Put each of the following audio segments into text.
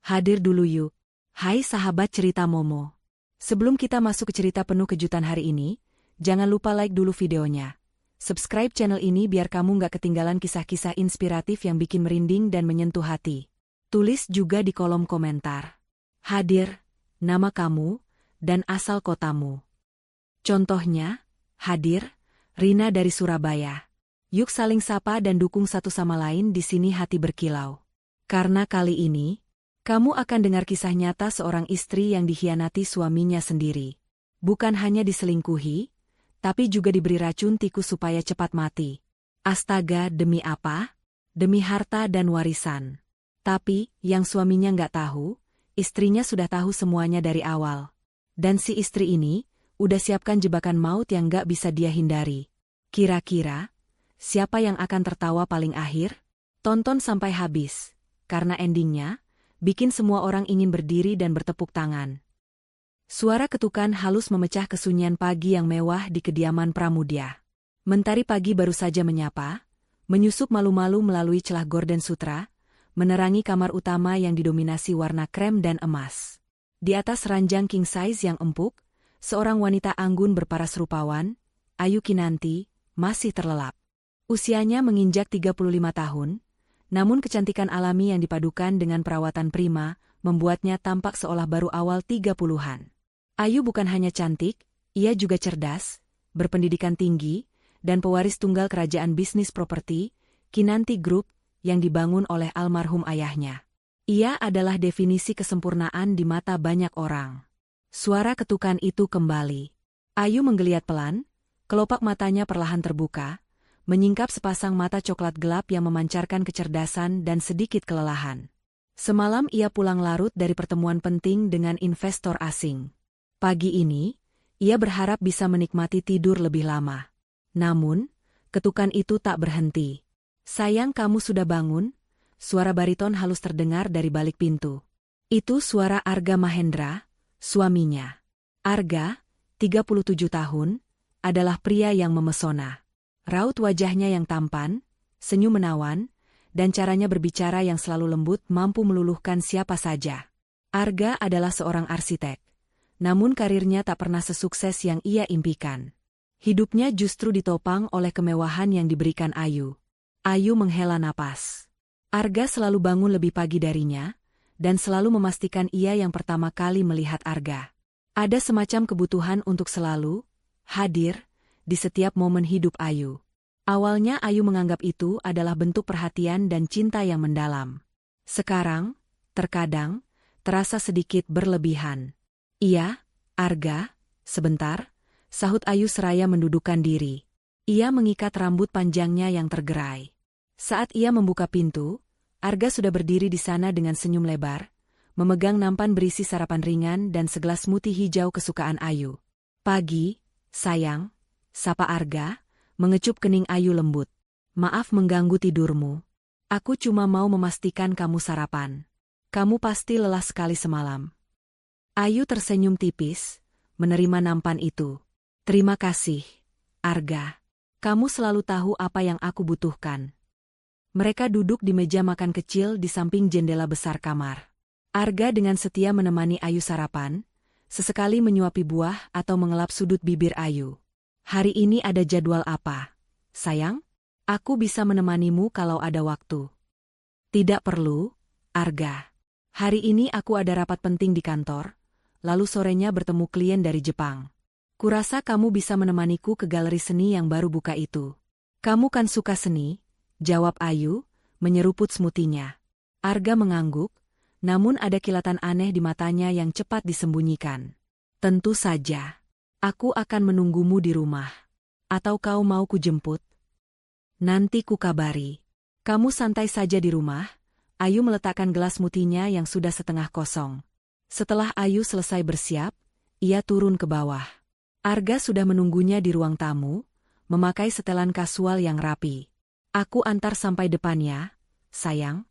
Hadir dulu yuk. Hai sahabat cerita Momo. Sebelum kita masuk ke cerita penuh kejutan hari ini, jangan lupa like dulu videonya. Subscribe channel ini biar kamu nggak ketinggalan kisah-kisah inspiratif yang bikin merinding dan menyentuh hati. Tulis juga di kolom komentar. Hadir, nama kamu, dan asal kotamu. Contohnya, hadir, Rina dari Surabaya. Yuk saling sapa dan dukung satu sama lain di sini hati berkilau. Karena kali ini, kamu akan dengar kisah nyata seorang istri yang dikhianati suaminya sendiri. Bukan hanya diselingkuhi, tapi juga diberi racun tikus supaya cepat mati. Astaga, demi apa? Demi harta dan warisan. Tapi, yang suaminya nggak tahu, istrinya sudah tahu semuanya dari awal. Dan si istri ini, udah siapkan jebakan maut yang nggak bisa dia hindari. Kira-kira, siapa yang akan tertawa paling akhir? Tonton sampai habis, karena endingnya, bikin semua orang ingin berdiri dan bertepuk tangan. Suara ketukan halus memecah kesunyian pagi yang mewah di kediaman Pramudia. Mentari pagi baru saja menyapa, menyusup malu-malu melalui celah gorden sutra, menerangi kamar utama yang didominasi warna krem dan emas. Di atas ranjang king size yang empuk, seorang wanita anggun berparas rupawan, Ayu Kinanti, masih terlelap. Usianya menginjak 35 tahun, namun kecantikan alami yang dipadukan dengan perawatan prima, membuatnya tampak seolah baru awal 30-an. Ayu bukan hanya cantik, ia juga cerdas, berpendidikan tinggi, dan pewaris tunggal kerajaan bisnis properti, Kinanti Group, yang dibangun oleh almarhum ayahnya. Ia adalah definisi kesempurnaan di mata banyak orang. Suara ketukan itu kembali. Ayu menggeliat pelan, kelopak matanya perlahan terbuka, menyingkap sepasang mata coklat gelap yang memancarkan kecerdasan dan sedikit kelelahan. Semalam ia pulang larut dari pertemuan penting dengan investor asing. Pagi ini, ia berharap bisa menikmati tidur lebih lama. Namun, ketukan itu tak berhenti. "Sayang, kamu sudah bangun?" Suara bariton halus terdengar dari balik pintu. Itu suara Arga Mahendra, suaminya. Arga, 37 tahun, adalah pria yang memesona. Raut wajahnya yang tampan, senyum menawan, dan caranya berbicara yang selalu lembut mampu meluluhkan siapa saja. Arga adalah seorang arsitek. Namun karirnya tak pernah sesukses yang ia impikan. Hidupnya justru ditopang oleh kemewahan yang diberikan Ayu. Ayu menghela napas. Arga selalu bangun lebih pagi darinya, dan selalu memastikan ia yang pertama kali melihat Arga. Ada semacam kebutuhan untuk selalu hadir di setiap momen hidup Ayu. Awalnya Ayu menganggap itu adalah bentuk perhatian dan cinta yang mendalam. Sekarang, terkadang, terasa sedikit berlebihan. "Iya, Arga, sebentar," sahut Ayu seraya mendudukkan diri. Ia mengikat rambut panjangnya yang tergerai. Saat ia membuka pintu, Arga sudah berdiri di sana dengan senyum lebar, memegang nampan berisi sarapan ringan dan segelas smoothie hijau kesukaan Ayu. "Pagi, sayang," sapa Arga, mengecup kening Ayu lembut. "Maaf mengganggu tidurmu. Aku cuma mau memastikan kamu sarapan. Kamu pasti lelah sekali semalam." Ayu tersenyum tipis, menerima nampan itu. "Terima kasih, Arga. Kamu selalu tahu apa yang aku butuhkan." Mereka duduk di meja makan kecil di samping jendela besar kamar. Arga dengan setia menemani Ayu sarapan, sesekali menyuapi buah atau mengelap sudut bibir Ayu. "Hari ini ada jadwal apa, sayang? Aku bisa menemanimu kalau ada waktu." "Tidak perlu, Arga. Hari ini aku ada rapat penting di kantor, lalu sorenya bertemu klien dari Jepang. Kurasa kamu bisa menemaniku ke galeri seni yang baru buka itu." "Kamu kan suka seni?" jawab Ayu, menyeruput smoothie-nya. Arga mengangguk, namun ada kilatan aneh di matanya yang cepat disembunyikan. "Tentu saja. Aku akan menunggumu di rumah. Atau kau mau kujemput?" "Nanti ku kabari. Kamu santai saja di rumah." Ayu meletakkan gelas smoothie-nya yang sudah setengah kosong. Setelah Ayu selesai bersiap, ia turun ke bawah. Arga sudah menunggunya di ruang tamu, memakai setelan kasual yang rapi. "Aku antar sampai depannya, sayang."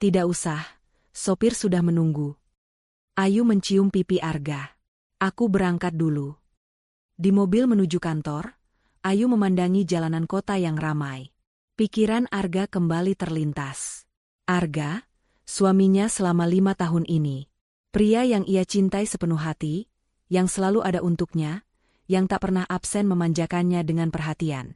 "Tidak usah, sopir sudah menunggu." Ayu mencium pipi Arga. "Aku berangkat dulu." Di mobil menuju kantor, Ayu memandangi jalanan kota yang ramai. Pikiran Arga kembali terlintas. Arga, suaminya selama 5 tahun ini. Pria yang ia cintai sepenuh hati, yang selalu ada untuknya, yang tak pernah absen memanjakannya dengan perhatian.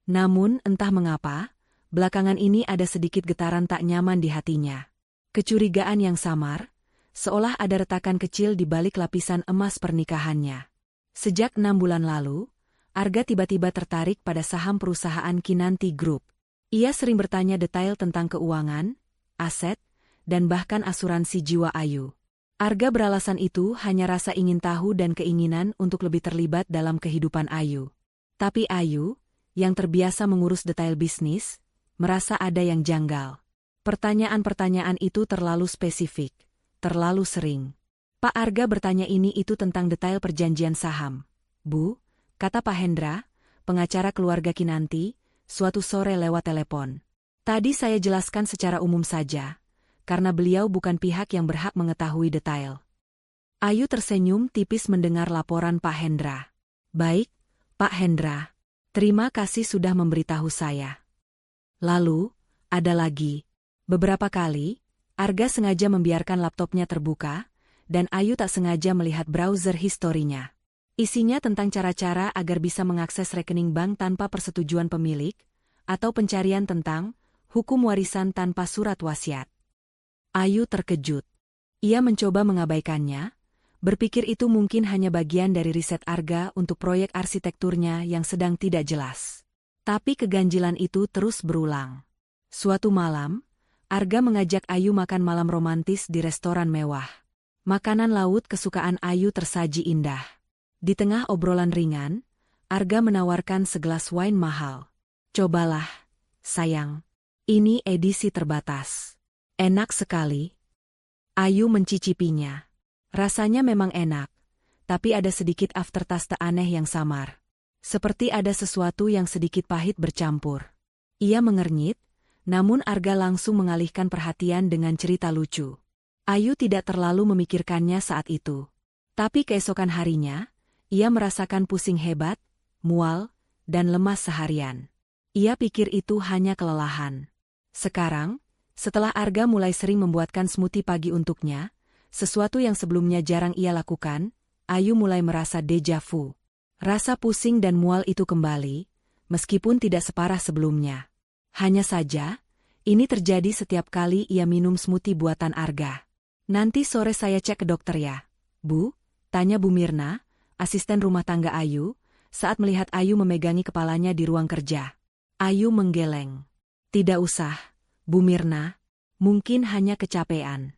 Namun, entah mengapa, belakangan ini ada sedikit getaran tak nyaman di hatinya. Kecurigaan yang samar, seolah ada retakan kecil di balik lapisan emas pernikahannya. Sejak 6 bulan lalu, Arga tiba-tiba tertarik pada saham perusahaan Kinanti Group. Ia sering bertanya detail tentang keuangan, aset, dan bahkan asuransi jiwa Ayu. Arga beralasan itu hanya rasa ingin tahu dan keinginan untuk lebih terlibat dalam kehidupan Ayu. Tapi Ayu, yang terbiasa mengurus detail bisnis, merasa ada yang janggal. Pertanyaan-pertanyaan itu terlalu spesifik, terlalu sering. Pak Arga bertanya ini itu tentang detail perjanjian saham. Bu, kata Pak Hendra, pengacara keluarga Kinanti, suatu sore lewat telepon. Tadi saya jelaskan secara umum saja, karena beliau bukan pihak yang berhak mengetahui detail. Ayu tersenyum tipis mendengar laporan Pak Hendra. Baik, Pak Hendra. Terima kasih sudah memberitahu saya. Lalu, ada lagi. Beberapa kali, Arga sengaja membiarkan laptopnya terbuka, dan Ayu tak sengaja melihat browser historinya. Isinya tentang cara-cara agar bisa mengakses rekening bank tanpa persetujuan pemilik, atau pencarian tentang hukum warisan tanpa surat wasiat. Ayu terkejut. Ia mencoba mengabaikannya, berpikir itu mungkin hanya bagian dari riset Arga untuk proyek arsitekturnya yang sedang tidak jelas. Tapi keganjilan itu terus berulang. Suatu malam, Arga mengajak Ayu makan malam romantis di restoran mewah. Makanan laut kesukaan Ayu tersaji indah. Di tengah obrolan ringan, Arga menawarkan segelas wine mahal. Cobalah, sayang. Ini edisi terbatas. Enak sekali. Ayu mencicipinya. Rasanya memang enak, tapi ada sedikit aftertaste aneh yang samar. Seperti ada sesuatu yang sedikit pahit bercampur. Ia mengernyit, namun Arga langsung mengalihkan perhatian dengan cerita lucu. Ayu tidak terlalu memikirkannya saat itu. Tapi keesokan harinya, ia merasakan pusing hebat, mual, dan lemas seharian. Ia pikir itu hanya kelelahan. Sekarang, setelah Arga mulai sering membuatkan smoothie pagi untuknya, sesuatu yang sebelumnya jarang ia lakukan, Ayu mulai merasa deja vu. Rasa pusing dan mual itu kembali, meskipun tidak separah sebelumnya. Hanya saja, ini terjadi setiap kali ia minum smoothie buatan Arga. Nanti sore saya cek ke dokter ya, Bu, tanya Bu Mirna, asisten rumah tangga Ayu, saat melihat Ayu memegangi kepalanya di ruang kerja. Ayu menggeleng. Tidak usah, Bu Mirna, mungkin hanya kecapean.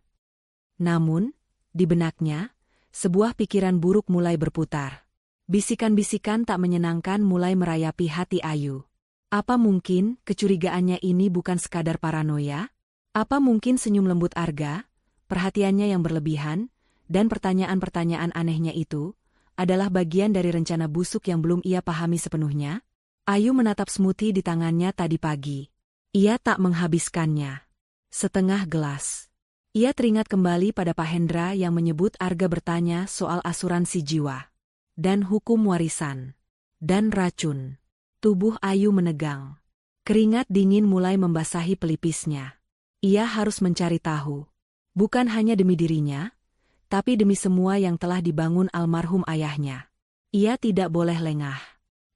Namun, di benaknya, sebuah pikiran buruk mulai berputar. Bisikan-bisikan tak menyenangkan mulai merayapi hati Ayu. Apa mungkin kecurigaannya ini bukan sekadar paranoia? Apa mungkin senyum lembut Arga, perhatiannya yang berlebihan, dan pertanyaan-pertanyaan anehnya itu, adalah bagian dari rencana busuk yang belum ia pahami sepenuhnya? Ayu menatap smoothie di tangannya tadi pagi. Ia tak menghabiskannya. Setengah gelas. Ia teringat kembali pada Pak Hendra yang menyebut Arga bertanya soal asuransi jiwa. Dan hukum warisan. Dan racun. Tubuh Ayu menegang. Keringat dingin mulai membasahi pelipisnya. Ia harus mencari tahu. Bukan hanya demi dirinya, tapi demi semua yang telah dibangun almarhum ayahnya. Ia tidak boleh lengah.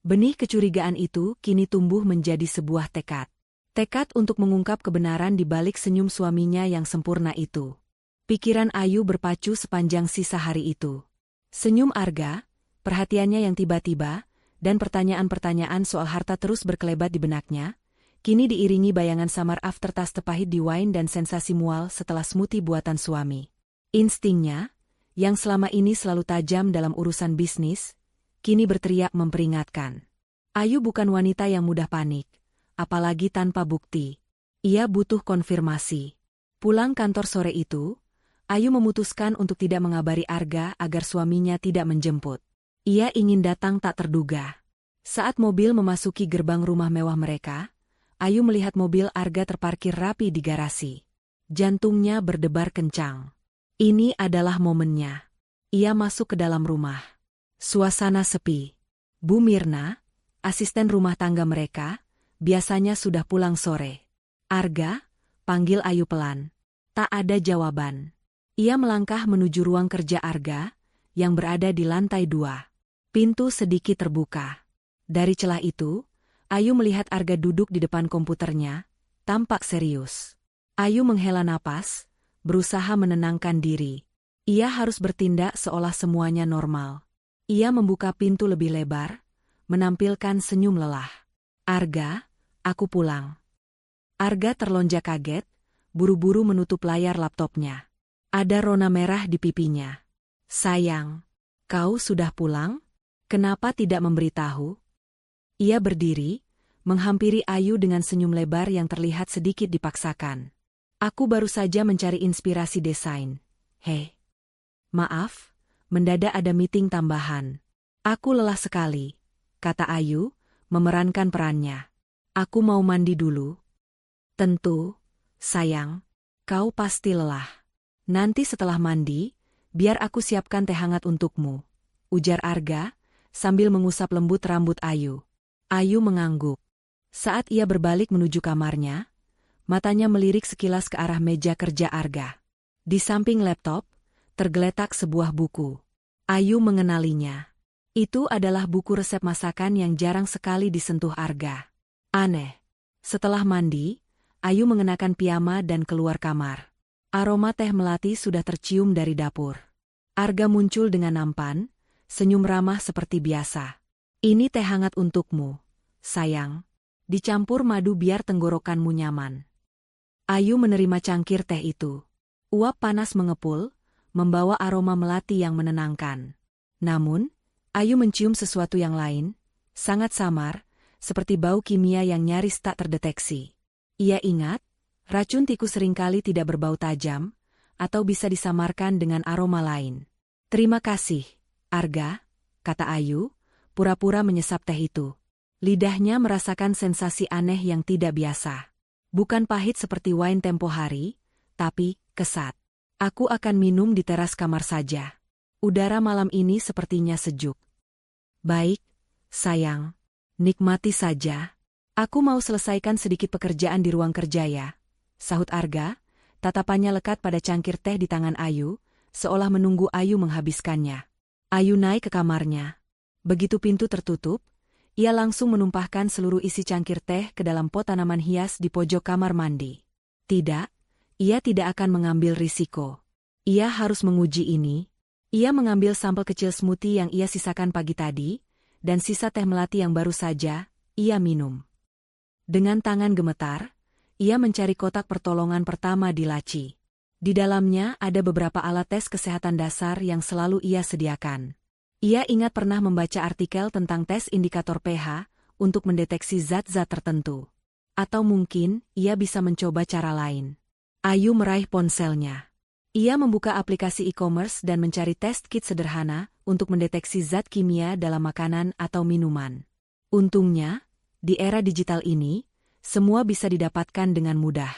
Benih kecurigaan itu kini tumbuh menjadi sebuah tekad. Tekad untuk mengungkap kebenaran di balik senyum suaminya yang sempurna itu. Pikiran Ayu berpacu sepanjang sisa hari itu. Senyum Arga, perhatiannya yang tiba-tiba, dan pertanyaan-pertanyaan soal harta terus berkelebat di benaknya, kini diiringi bayangan samar aftertaste pahit di wine dan sensasi mual setelah smoothie buatan suami. Instingnya, yang selama ini selalu tajam dalam urusan bisnis, kini berteriak memperingatkan. Ayu bukan wanita yang mudah panik. Apalagi tanpa bukti. Ia butuh konfirmasi. Pulang kantor sore itu, Ayu memutuskan untuk tidak mengabari Arga agar suaminya tidak menjemput. Ia ingin datang tak terduga. Saat mobil memasuki gerbang rumah mewah mereka, Ayu melihat mobil Arga terparkir rapi di garasi. Jantungnya berdebar kencang. Ini adalah momennya. Ia masuk ke dalam rumah. Suasana sepi. Bu Mirna, asisten rumah tangga mereka, biasanya sudah pulang sore. Arga, panggil Ayu pelan. Tak ada jawaban. Ia melangkah menuju ruang kerja Arga, yang berada di lantai 2. Pintu sedikit terbuka. Dari celah itu, Ayu melihat Arga duduk di depan komputernya, tampak serius. Ayu menghela napas, berusaha menenangkan diri. Ia harus bertindak seolah semuanya normal. Ia membuka pintu lebih lebar, menampilkan senyum lelah. Arga, aku pulang. Arga terlonjak kaget, buru-buru menutup layar laptopnya. Ada rona merah di pipinya. Sayang, kau sudah pulang? Kenapa tidak memberitahu? Ia berdiri, menghampiri Ayu dengan senyum lebar yang terlihat sedikit dipaksakan. Aku baru saja mencari inspirasi desain. Hei. Maaf, mendadak ada meeting tambahan. Aku lelah sekali, kata Ayu, memerankan perannya. Aku mau mandi dulu. Tentu, sayang, kau pasti lelah. Nanti setelah mandi, biar aku siapkan teh hangat untukmu, ujar Arga, sambil mengusap lembut rambut Ayu. Ayu mengangguk. Saat ia berbalik menuju kamarnya, matanya melirik sekilas ke arah meja kerja Arga. Di samping laptop, tergeletak sebuah buku. Ayu mengenalinya. Itu adalah buku resep masakan yang jarang sekali disentuh Arga. Aneh. Setelah mandi, Ayu mengenakan piyama dan keluar kamar. Aroma teh melati sudah tercium dari dapur. Arga muncul dengan nampan, senyum ramah seperti biasa. Ini teh hangat untukmu, sayang. Dicampur madu biar tenggorokanmu nyaman. Ayu menerima cangkir teh itu. Uap panas mengepul, membawa aroma melati yang menenangkan. Namun, Ayu mencium sesuatu yang lain, sangat samar, seperti bau kimia yang nyaris tak terdeteksi. Ia ingat, racun tikus seringkali tidak berbau tajam, atau bisa disamarkan dengan aroma lain. Terima kasih, Arga, kata Ayu, pura-pura menyesap teh itu. Lidahnya merasakan sensasi aneh yang tidak biasa. Bukan pahit seperti wine tempo hari, tapi kesat. Aku akan minum di teras kamar saja. Udara malam ini sepertinya sejuk. Baik, sayang. Nikmati saja. Aku mau selesaikan sedikit pekerjaan di ruang kerja ya, sahut Arga, tatapannya lekat pada cangkir teh di tangan Ayu, seolah menunggu Ayu menghabiskannya. Ayu naik ke kamarnya. Begitu pintu tertutup, ia langsung menumpahkan seluruh isi cangkir teh ke dalam pot tanaman hias di pojok kamar mandi. Tidak, ia tidak akan mengambil risiko. Ia harus menguji ini. Ia mengambil sampel kecil smoothie yang ia sisakan pagi tadi, dan sisa teh melati yang baru saja ia minum. Dengan tangan gemetar, ia mencari kotak pertolongan pertama di laci. Di dalamnya ada beberapa alat tes kesehatan dasar yang selalu ia sediakan. Ia ingat pernah membaca artikel tentang tes indikator pH untuk mendeteksi zat-zat tertentu. Atau mungkin ia bisa mencoba cara lain. Ayu meraih ponselnya. Ia membuka aplikasi e-commerce dan mencari test kit sederhana untuk mendeteksi zat kimia dalam makanan atau minuman. Untungnya, di era digital ini, semua bisa didapatkan dengan mudah.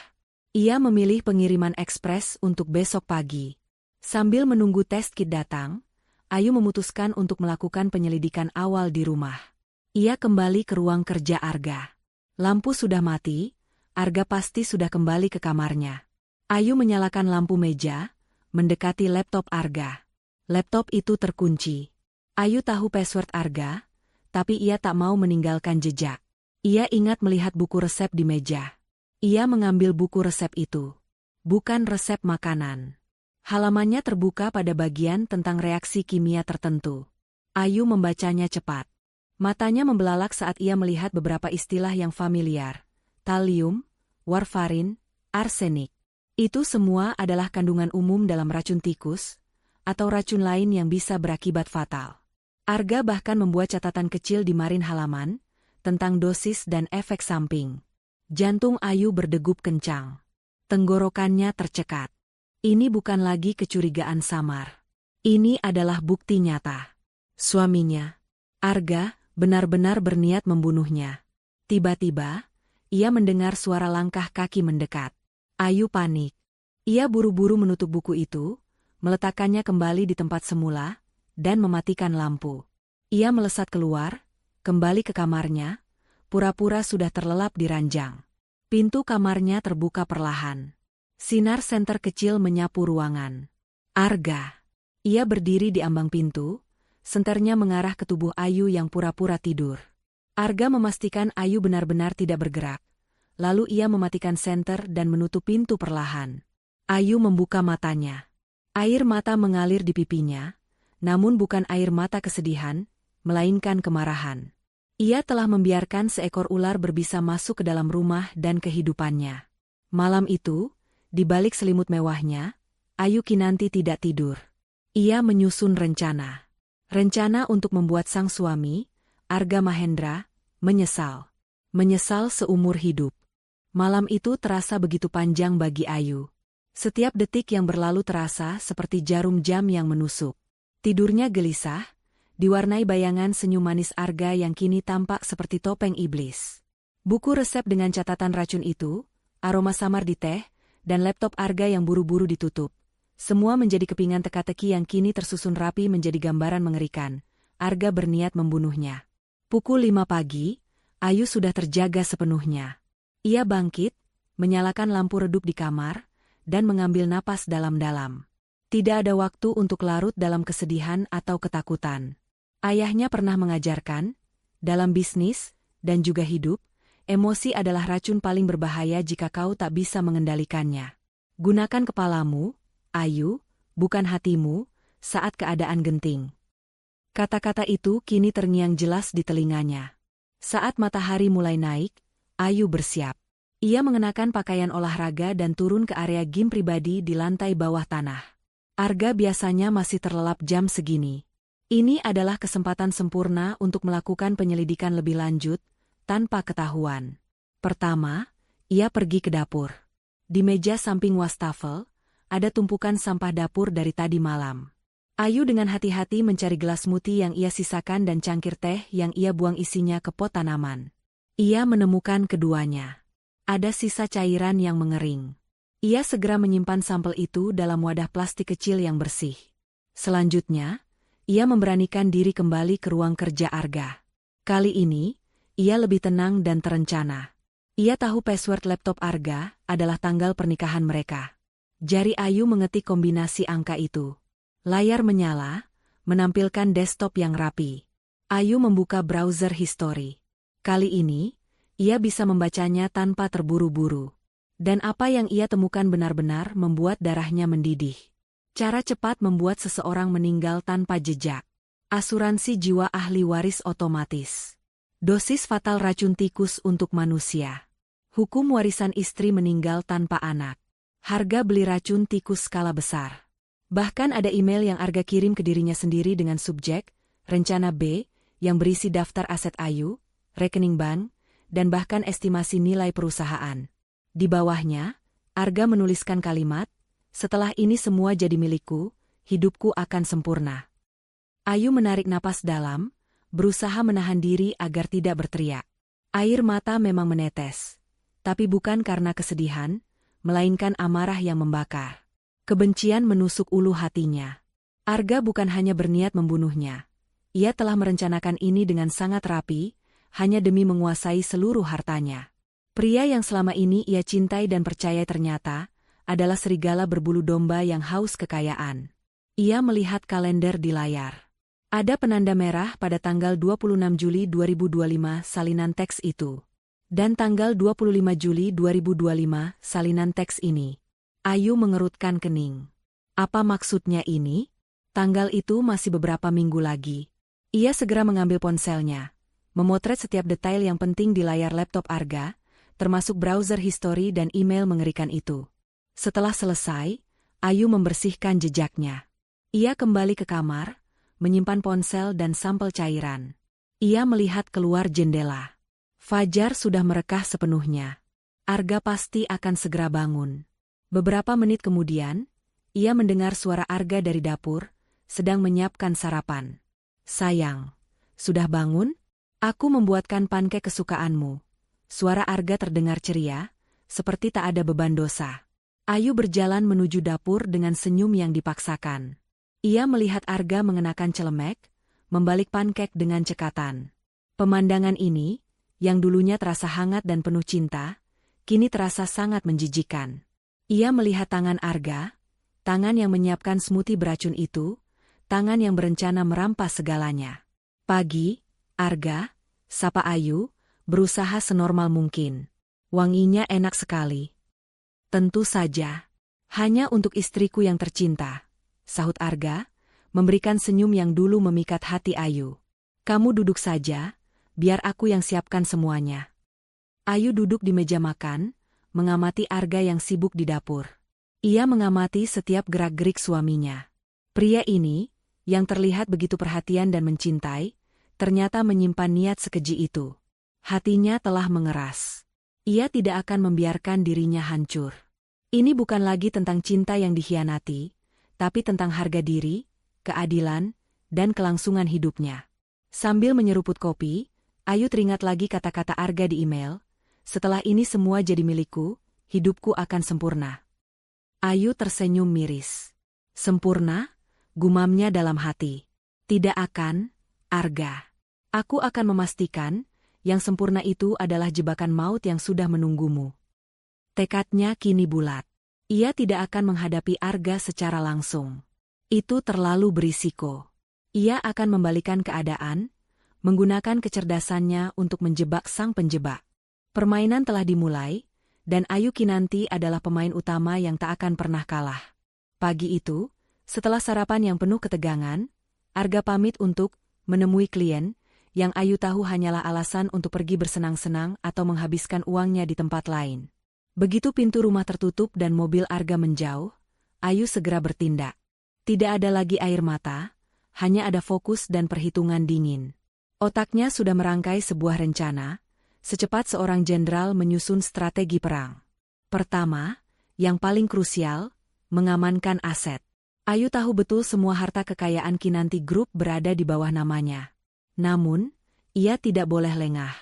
Ia memilih pengiriman ekspres untuk besok pagi. Sambil menunggu test kit datang, Ayu memutuskan untuk melakukan penyelidikan awal di rumah. Ia kembali ke ruang kerja Arga. Lampu sudah mati, Arga pasti sudah kembali ke kamarnya. Ayu menyalakan lampu meja, mendekati laptop Arga. Laptop itu terkunci. Ayu tahu password Arga, tapi ia tak mau meninggalkan jejak. Ia ingat melihat buku resep di meja. Ia mengambil buku resep itu. Bukan resep makanan. Halamannya terbuka pada bagian tentang reaksi kimia tertentu. Ayu membacanya cepat. Matanya membelalak saat ia melihat beberapa istilah yang familiar. Thallium, warfarin, arsenik. Itu semua adalah kandungan umum dalam racun tikus, atau racun lain yang bisa berakibat fatal. Arga bahkan membuat catatan kecil di marin halaman, tentang dosis dan efek samping. Jantung Ayu berdegup kencang. Tenggorokannya tercekat. Ini bukan lagi kecurigaan samar. Ini adalah bukti nyata. Suaminya, Arga, benar-benar berniat membunuhnya. Tiba-tiba, ia mendengar suara langkah kaki mendekat. Ayu panik. Ia buru-buru menutup buku itu, meletakkannya kembali di tempat semula, dan mematikan lampu. Ia melesat keluar, kembali ke kamarnya, pura-pura sudah terlelap di ranjang. Pintu kamarnya terbuka perlahan. Sinar senter kecil menyapu ruangan. Arga. Ia berdiri di ambang pintu, senternya mengarah ke tubuh Ayu yang pura-pura tidur. Arga memastikan Ayu benar-benar tidak bergerak. Lalu ia mematikan senter dan menutup pintu perlahan. Ayu membuka matanya. Air mata mengalir di pipinya, namun bukan air mata kesedihan, melainkan kemarahan. Ia telah membiarkan seekor ular berbisa masuk ke dalam rumah dan kehidupannya. Malam itu, di balik selimut mewahnya, Ayu Kinanti tidak tidur. Ia menyusun rencana. Rencana untuk membuat sang suami, Arga Mahendra, menyesal. Menyesal seumur hidup. Malam itu terasa begitu panjang bagi Ayu. Setiap detik yang berlalu terasa seperti jarum jam yang menusuk. Tidurnya gelisah, diwarnai bayangan senyum manis Arga yang kini tampak seperti topeng iblis. Buku resep dengan catatan racun itu, aroma samar di teh, dan laptop Arga yang buru-buru ditutup. Semua menjadi kepingan teka-teki yang kini tersusun rapi menjadi gambaran mengerikan. Arga berniat membunuhnya. Pukul 5 pagi, Ayu sudah terjaga sepenuhnya. Ia bangkit, menyalakan lampu redup di kamar, dan mengambil napas dalam-dalam. Tidak ada waktu untuk larut dalam kesedihan atau ketakutan. Ayahnya pernah mengajarkan, dalam bisnis, dan juga hidup, emosi adalah racun paling berbahaya jika kau tak bisa mengendalikannya. Gunakan kepalamu, Ayu, bukan hatimu, saat keadaan genting. Kata-kata itu kini terngiang jelas di telinganya. Saat matahari mulai naik, Ayu bersiap. Ia mengenakan pakaian olahraga dan turun ke area gym pribadi di lantai bawah tanah. Arga biasanya masih terlelap jam segini. Ini adalah kesempatan sempurna untuk melakukan penyelidikan lebih lanjut, tanpa ketahuan. Pertama, ia pergi ke dapur. Di meja samping wastafel, ada tumpukan sampah dapur dari tadi malam. Ayu dengan hati-hati mencari gelas smoothie yang ia sisakan dan cangkir teh yang ia buang isinya ke pot tanaman. Ia menemukan keduanya. Ada sisa cairan yang mengering. Ia segera menyimpan sampel itu dalam wadah plastik kecil yang bersih. Selanjutnya, ia memberanikan diri kembali ke ruang kerja Arga. Kali ini, ia lebih tenang dan terencana. Ia tahu password laptop Arga adalah tanggal pernikahan mereka. Jari Ayu mengetik kombinasi angka itu. Layar menyala, menampilkan desktop yang rapi. Ayu membuka browser history. Kali ini, ia bisa membacanya tanpa terburu-buru. Dan apa yang ia temukan benar-benar membuat darahnya mendidih. Cara cepat membuat seseorang meninggal tanpa jejak. Asuransi jiwa ahli waris otomatis. Dosis fatal racun tikus untuk manusia. Hukum warisan istri meninggal tanpa anak. Harga beli racun tikus skala besar. Bahkan ada email yang Arga kirim ke dirinya sendiri dengan subjek, Rencana B, yang berisi daftar aset Ayu, rekening bank, dan bahkan estimasi nilai perusahaan. Di bawahnya, Arga menuliskan kalimat, "Setelah ini semua jadi milikku, hidupku akan sempurna." Ayu menarik napas dalam, berusaha menahan diri agar tidak berteriak. Air mata memang menetes, tapi bukan karena kesedihan, melainkan amarah yang membakar. Kebencian menusuk ulu hatinya. Arga bukan hanya berniat membunuhnya. Ia telah merencanakan ini dengan sangat rapi, hanya demi menguasai seluruh hartanya. Pria yang selama ini ia cintai dan percaya ternyata adalah serigala berbulu domba yang haus kekayaan. Ia melihat kalender di layar. Ada penanda merah pada tanggal 26 Juli 2025 salinan teks itu. Dan tanggal 25 Juli 2025 salinan teks ini. Ayu mengerutkan kening. Apa maksudnya ini? Tanggal itu masih beberapa minggu lagi. Ia segera mengambil ponselnya. Memotret setiap detail yang penting di layar laptop Arga, termasuk browser history dan email mengerikan itu. Setelah selesai, Ayu membersihkan jejaknya. Ia kembali ke kamar, menyimpan ponsel dan sampel cairan. Ia melihat keluar jendela. Fajar sudah merekah sepenuhnya. Arga pasti akan segera bangun. Beberapa menit kemudian, ia mendengar suara Arga dari dapur, sedang menyiapkan sarapan. "Sayang, sudah bangun? Aku membuatkan pankek kesukaanmu." Suara Arga terdengar ceria, seperti tak ada beban dosa. Ayu berjalan menuju dapur dengan senyum yang dipaksakan. Ia melihat Arga mengenakan celemek, membalik pankek dengan cekatan. Pemandangan ini, yang dulunya terasa hangat dan penuh cinta, kini terasa sangat menjijikan. Ia melihat tangan Arga, tangan yang menyiapkan smoothie beracun itu, tangan yang berencana merampas segalanya. Pagi, Arga, sapa Ayu, berusaha senormal mungkin. Wanginya enak sekali. Tentu saja. Hanya untuk istriku yang tercinta, sahut Arga, memberikan senyum yang dulu memikat hati Ayu. Kamu duduk saja, biar aku yang siapkan semuanya. Ayu duduk di meja makan, mengamati Arga yang sibuk di dapur. Ia mengamati setiap gerak-gerik suaminya. Pria ini, yang terlihat begitu perhatian dan mencintai, ternyata menyimpan niat sekeji itu. Hatinya telah mengeras. Ia tidak akan membiarkan dirinya hancur. Ini bukan lagi tentang cinta yang dikhianati, tapi tentang harga diri, keadilan, dan kelangsungan hidupnya. Sambil menyeruput kopi, Ayu teringat lagi kata-kata Arga di email, setelah ini semua jadi milikku, hidupku akan sempurna. Ayu tersenyum miris. Sempurna? Gumamnya dalam hati. Tidak akan, Arga. Aku akan memastikan, yang sempurna itu adalah jebakan maut yang sudah menunggumu. Tekadnya kini bulat. Ia tidak akan menghadapi Arga secara langsung. Itu terlalu berisiko. Ia akan membalikan keadaan, menggunakan kecerdasannya untuk menjebak sang penjebak. Permainan telah dimulai, dan Ayu Kinanti adalah pemain utama yang tak akan pernah kalah. Pagi itu, setelah sarapan yang penuh ketegangan, Arga pamit untuk menemui klien, yang Ayu tahu hanyalah alasan untuk pergi bersenang-senang atau menghabiskan uangnya di tempat lain. Begitu pintu rumah tertutup dan mobil Arga menjauh, Ayu segera bertindak. Tidak ada lagi air mata, hanya ada fokus dan perhitungan dingin. Otaknya sudah merangkai sebuah rencana, secepat seorang jenderal menyusun strategi perang. Pertama, yang paling krusial, mengamankan aset. Ayu tahu betul semua harta kekayaan Kinanti Group berada di bawah namanya. Namun, ia tidak boleh lengah.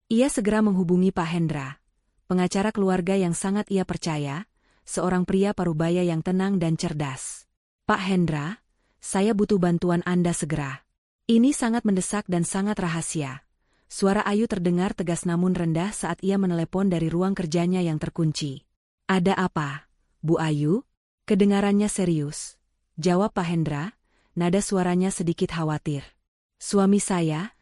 Ia segera menghubungi Pak Hendra, pengacara keluarga yang sangat ia percaya, seorang pria parubaya yang tenang dan cerdas. Pak Hendra, saya butuh bantuan Anda segera. Ini sangat mendesak dan sangat rahasia. Suara Ayu terdengar tegas namun rendah saat ia menelepon dari ruang kerjanya yang terkunci. Ada apa, Bu Ayu? Kedengarannya serius. Jawab Pak Hendra, nada suaranya sedikit khawatir. Suami saya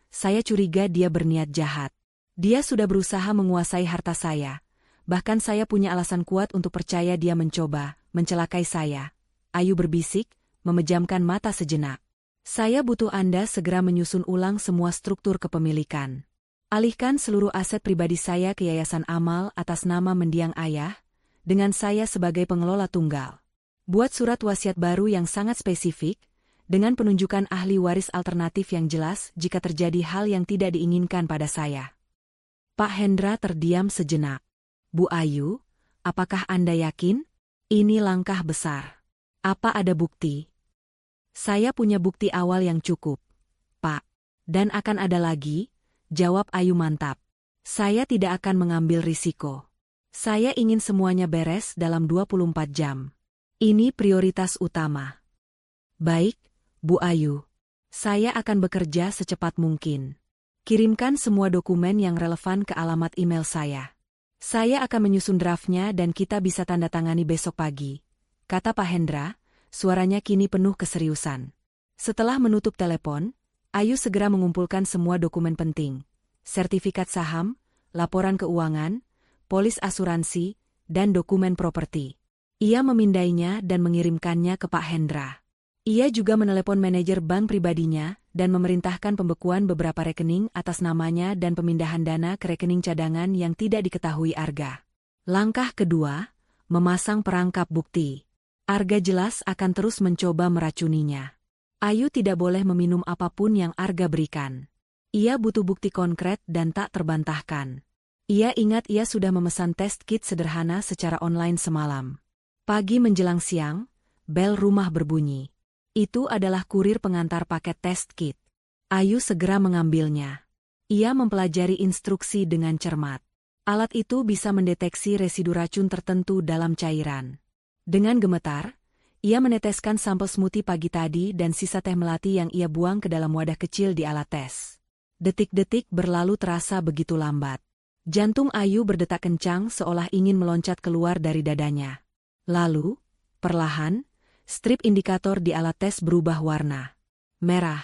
curiga dia berniat jahat. Dia sudah berusaha menguasai harta saya. Bahkan saya punya alasan kuat untuk percaya dia mencoba mencelakai saya. Ayu berbisik, memejamkan mata sejenak. Saya butuh Anda segera menyusun ulang semua struktur kepemilikan. Alihkan seluruh aset pribadi saya ke Yayasan Amal atas nama mendiang ayah, dengan saya sebagai pengelola tunggal. Buat surat wasiat baru yang sangat spesifik, dengan penunjukan ahli waris alternatif yang jelas jika terjadi hal yang tidak diinginkan pada saya. Pak Hendra terdiam sejenak. Bu Ayu, apakah Anda yakin? Ini langkah besar. Apa ada bukti? Saya punya bukti awal yang cukup, Pak. Dan akan ada lagi, jawab Ayu mantap. Saya tidak akan mengambil risiko. Saya ingin semuanya beres dalam 24 jam. Ini prioritas utama. Baik, Bu Ayu. Saya akan bekerja secepat mungkin. Kirimkan semua dokumen yang relevan ke alamat email saya. Saya akan menyusun draftnya dan kita bisa tanda tangani besok pagi, kata Pak Hendra, suaranya kini penuh keseriusan. Setelah menutup telepon, Ayu segera mengumpulkan semua dokumen penting, sertifikat saham, laporan keuangan, polis asuransi, dan dokumen properti. Ia memindainya dan mengirimkannya ke Pak Hendra. Ia juga menelepon manajer bank pribadinya dan memerintahkan pembekuan beberapa rekening atas namanya dan pemindahan dana ke rekening cadangan yang tidak diketahui Arga. Langkah kedua, memasang perangkap bukti. Arga jelas akan terus mencoba meracuninya. Ayu tidak boleh meminum apapun yang Arga berikan. Ia butuh bukti konkret dan tak terbantahkan. Ia ingat ia sudah memesan test kit sederhana secara online semalam. Pagi menjelang siang, bel rumah berbunyi. Itu adalah kurir pengantar paket test kit. Ayu segera mengambilnya. Ia mempelajari instruksi dengan cermat. Alat itu bisa mendeteksi residu racun tertentu dalam cairan. Dengan gemetar, ia meneteskan sampel smoothie pagi tadi dan sisa teh melati yang ia buang ke dalam wadah kecil di alat tes. Detik-detik berlalu terasa begitu lambat. Jantung Ayu berdetak kencang seolah ingin meloncat keluar dari dadanya. Lalu, perlahan, strip indikator di alat tes berubah warna. Merah,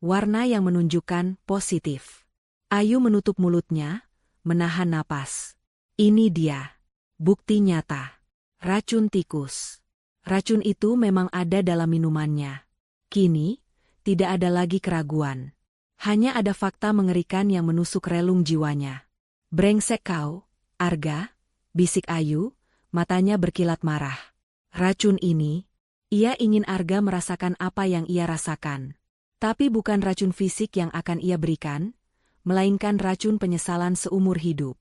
warna yang menunjukkan positif. Ayu menutup mulutnya, menahan napas. Ini dia. Bukti nyata. Racun tikus. Racun itu memang ada dalam minumannya. Kini, tidak ada lagi keraguan. Hanya ada fakta mengerikan yang menusuk relung jiwanya. Brengsek kau, Arga, bisik Ayu, matanya berkilat marah. Racun ini, ia ingin Arga merasakan apa yang ia rasakan. Tapi bukan racun fisik yang akan ia berikan, melainkan racun penyesalan seumur hidup.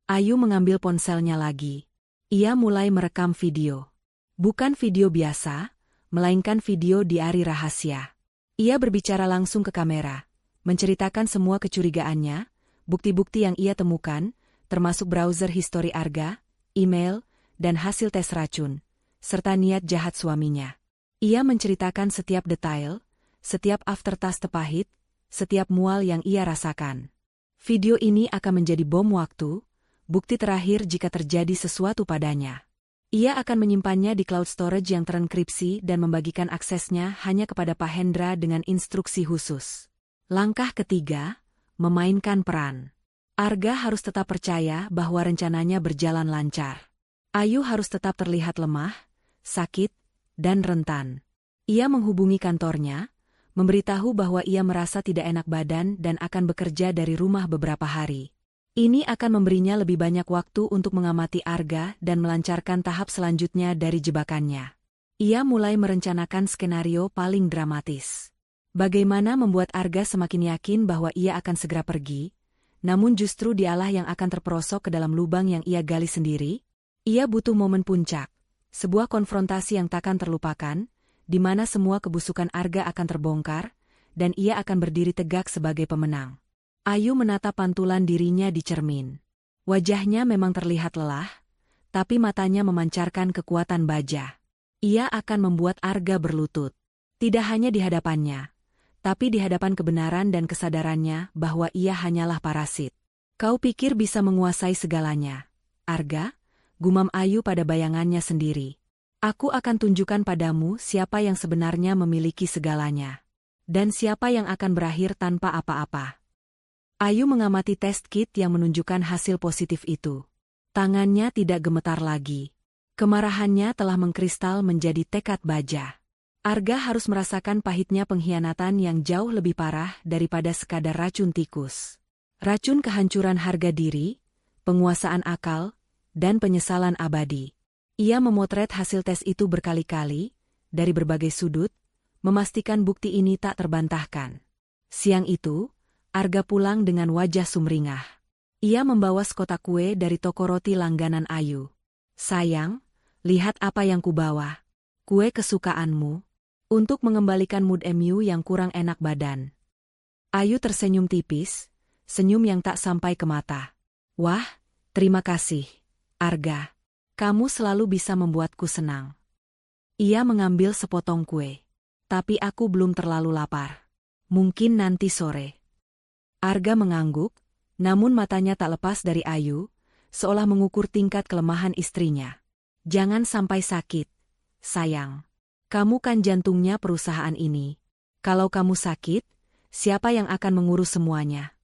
Ayu mengambil ponselnya lagi. Ia mulai merekam video. Bukan video biasa, melainkan video diari rahasia. Ia berbicara langsung ke kamera, menceritakan semua kecurigaannya, bukti-bukti yang ia temukan, termasuk browser histori Arga, email, dan hasil tes racun, serta niat jahat suaminya. Ia menceritakan setiap detail, setiap aftertaste pahit, setiap mual yang ia rasakan. Video ini akan menjadi bom waktu, bukti terakhir jika terjadi sesuatu padanya. Ia akan menyimpannya di cloud storage yang terenkripsi dan membagikan aksesnya hanya kepada Pak Hendra dengan instruksi khusus. Langkah ketiga, memainkan peran. Arga harus tetap percaya bahwa rencananya berjalan lancar. Ayu harus tetap terlihat lemah, sakit, dan rentan. Ia menghubungi kantornya, memberitahu bahwa ia merasa tidak enak badan dan akan bekerja dari rumah beberapa hari. Ini akan memberinya lebih banyak waktu untuk mengamati Arga dan melancarkan tahap selanjutnya dari jebakannya. Ia mulai merencanakan skenario paling dramatis. Bagaimana membuat Arga semakin yakin bahwa ia akan segera pergi, namun justru dialah yang akan terperosok ke dalam lubang yang ia gali sendiri? Ia butuh momen puncak, sebuah konfrontasi yang takkan terlupakan, di mana semua kebusukan Arga akan terbongkar, dan ia akan berdiri tegak sebagai pemenang. Ayu menatap pantulan dirinya di cermin. Wajahnya memang terlihat lelah, tapi matanya memancarkan kekuatan baja. Ia akan membuat Arga berlutut. Tidak hanya di hadapannya, tapi di hadapan kebenaran dan kesadarannya bahwa ia hanyalah parasit. Kau pikir bisa menguasai segalanya, Arga? Gumam Ayu pada bayangannya sendiri. Aku akan tunjukkan padamu siapa yang sebenarnya memiliki segalanya. Dan siapa yang akan berakhir tanpa apa-apa. Ayu mengamati test kit yang menunjukkan hasil positif itu. Tangannya tidak gemetar lagi. Kemarahannya telah mengkristal menjadi tekad baja. Arga harus merasakan pahitnya pengkhianatan yang jauh lebih parah daripada sekadar racun tikus. Racun kehancuran harga diri, penguasaan akal, dan penyesalan abadi. Ia memotret hasil tes itu berkali-kali, dari berbagai sudut, memastikan bukti ini tak terbantahkan. Siang itu, Arga pulang dengan wajah sumringah. Ia membawa sekotak kue dari toko roti langganan Ayu. Sayang, lihat apa yang kubawa. Kue kesukaanmu. Untuk mengembalikan mood MU yang kurang enak badan. Ayu tersenyum tipis, senyum yang tak sampai ke mata. Wah, terima kasih, Arga. Kamu selalu bisa membuatku senang. Ia mengambil sepotong kue. Tapi aku belum terlalu lapar. Mungkin nanti sore. Arga mengangguk, namun matanya tak lepas dari Ayu, seolah mengukur tingkat kelemahan istrinya. Jangan sampai sakit, sayang. Kamu kan jantungnya perusahaan ini. Kalau kamu sakit, siapa yang akan mengurus semuanya?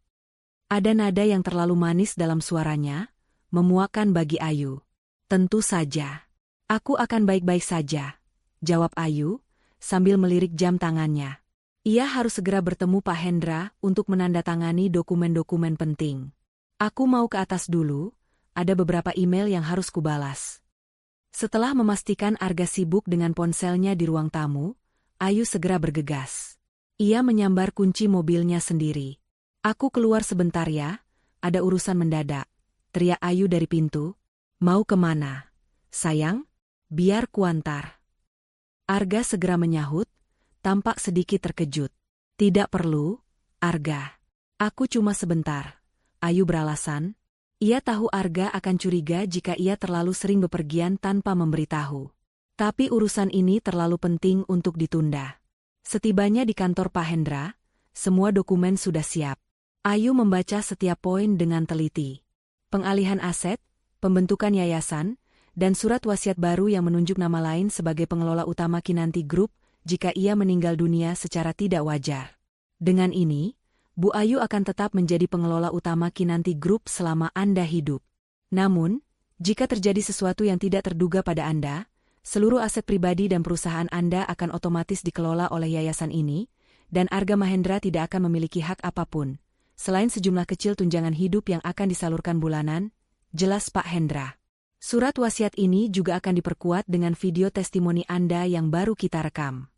Ada nada yang terlalu manis dalam suaranya, memuakkan bagi Ayu. Tentu saja. Aku akan baik-baik saja, jawab Ayu, sambil melirik jam tangannya. Ia harus segera bertemu Pak Hendra untuk menandatangani dokumen-dokumen penting. Aku mau ke atas dulu, ada beberapa email yang harus kubalas. Setelah memastikan Arga sibuk dengan ponselnya di ruang tamu, Ayu segera bergegas. Ia menyambar kunci mobilnya sendiri. Aku keluar sebentar ya, ada urusan mendadak, teriak Ayu dari pintu. Mau kemana? Sayang, biar kuantar. Arga segera menyahut, tampak sedikit terkejut. Tidak perlu, Arga. Aku cuma sebentar. Ayu beralasan. Ia tahu Arga akan curiga jika ia terlalu sering bepergian tanpa memberitahu. Tapi urusan ini terlalu penting untuk ditunda. Setibanya di kantor Pak Hendra, semua dokumen sudah siap. Ayu membaca setiap poin dengan teliti. Pengalihan aset, pembentukan yayasan, dan surat wasiat baru yang menunjuk nama lain sebagai pengelola utama Kinanti Group jika ia meninggal dunia secara tidak wajar. Dengan ini, Bu Ayu akan tetap menjadi pengelola utama Kinanti Group selama Anda hidup. Namun, jika terjadi sesuatu yang tidak terduga pada Anda, seluruh aset pribadi dan perusahaan Anda akan otomatis dikelola oleh yayasan ini, dan Arga Mahendra tidak akan memiliki hak apapun, selain sejumlah kecil tunjangan hidup yang akan disalurkan bulanan, jelas Pak Hendra. Surat wasiat ini juga akan diperkuat dengan video testimoni Anda yang baru kita rekam.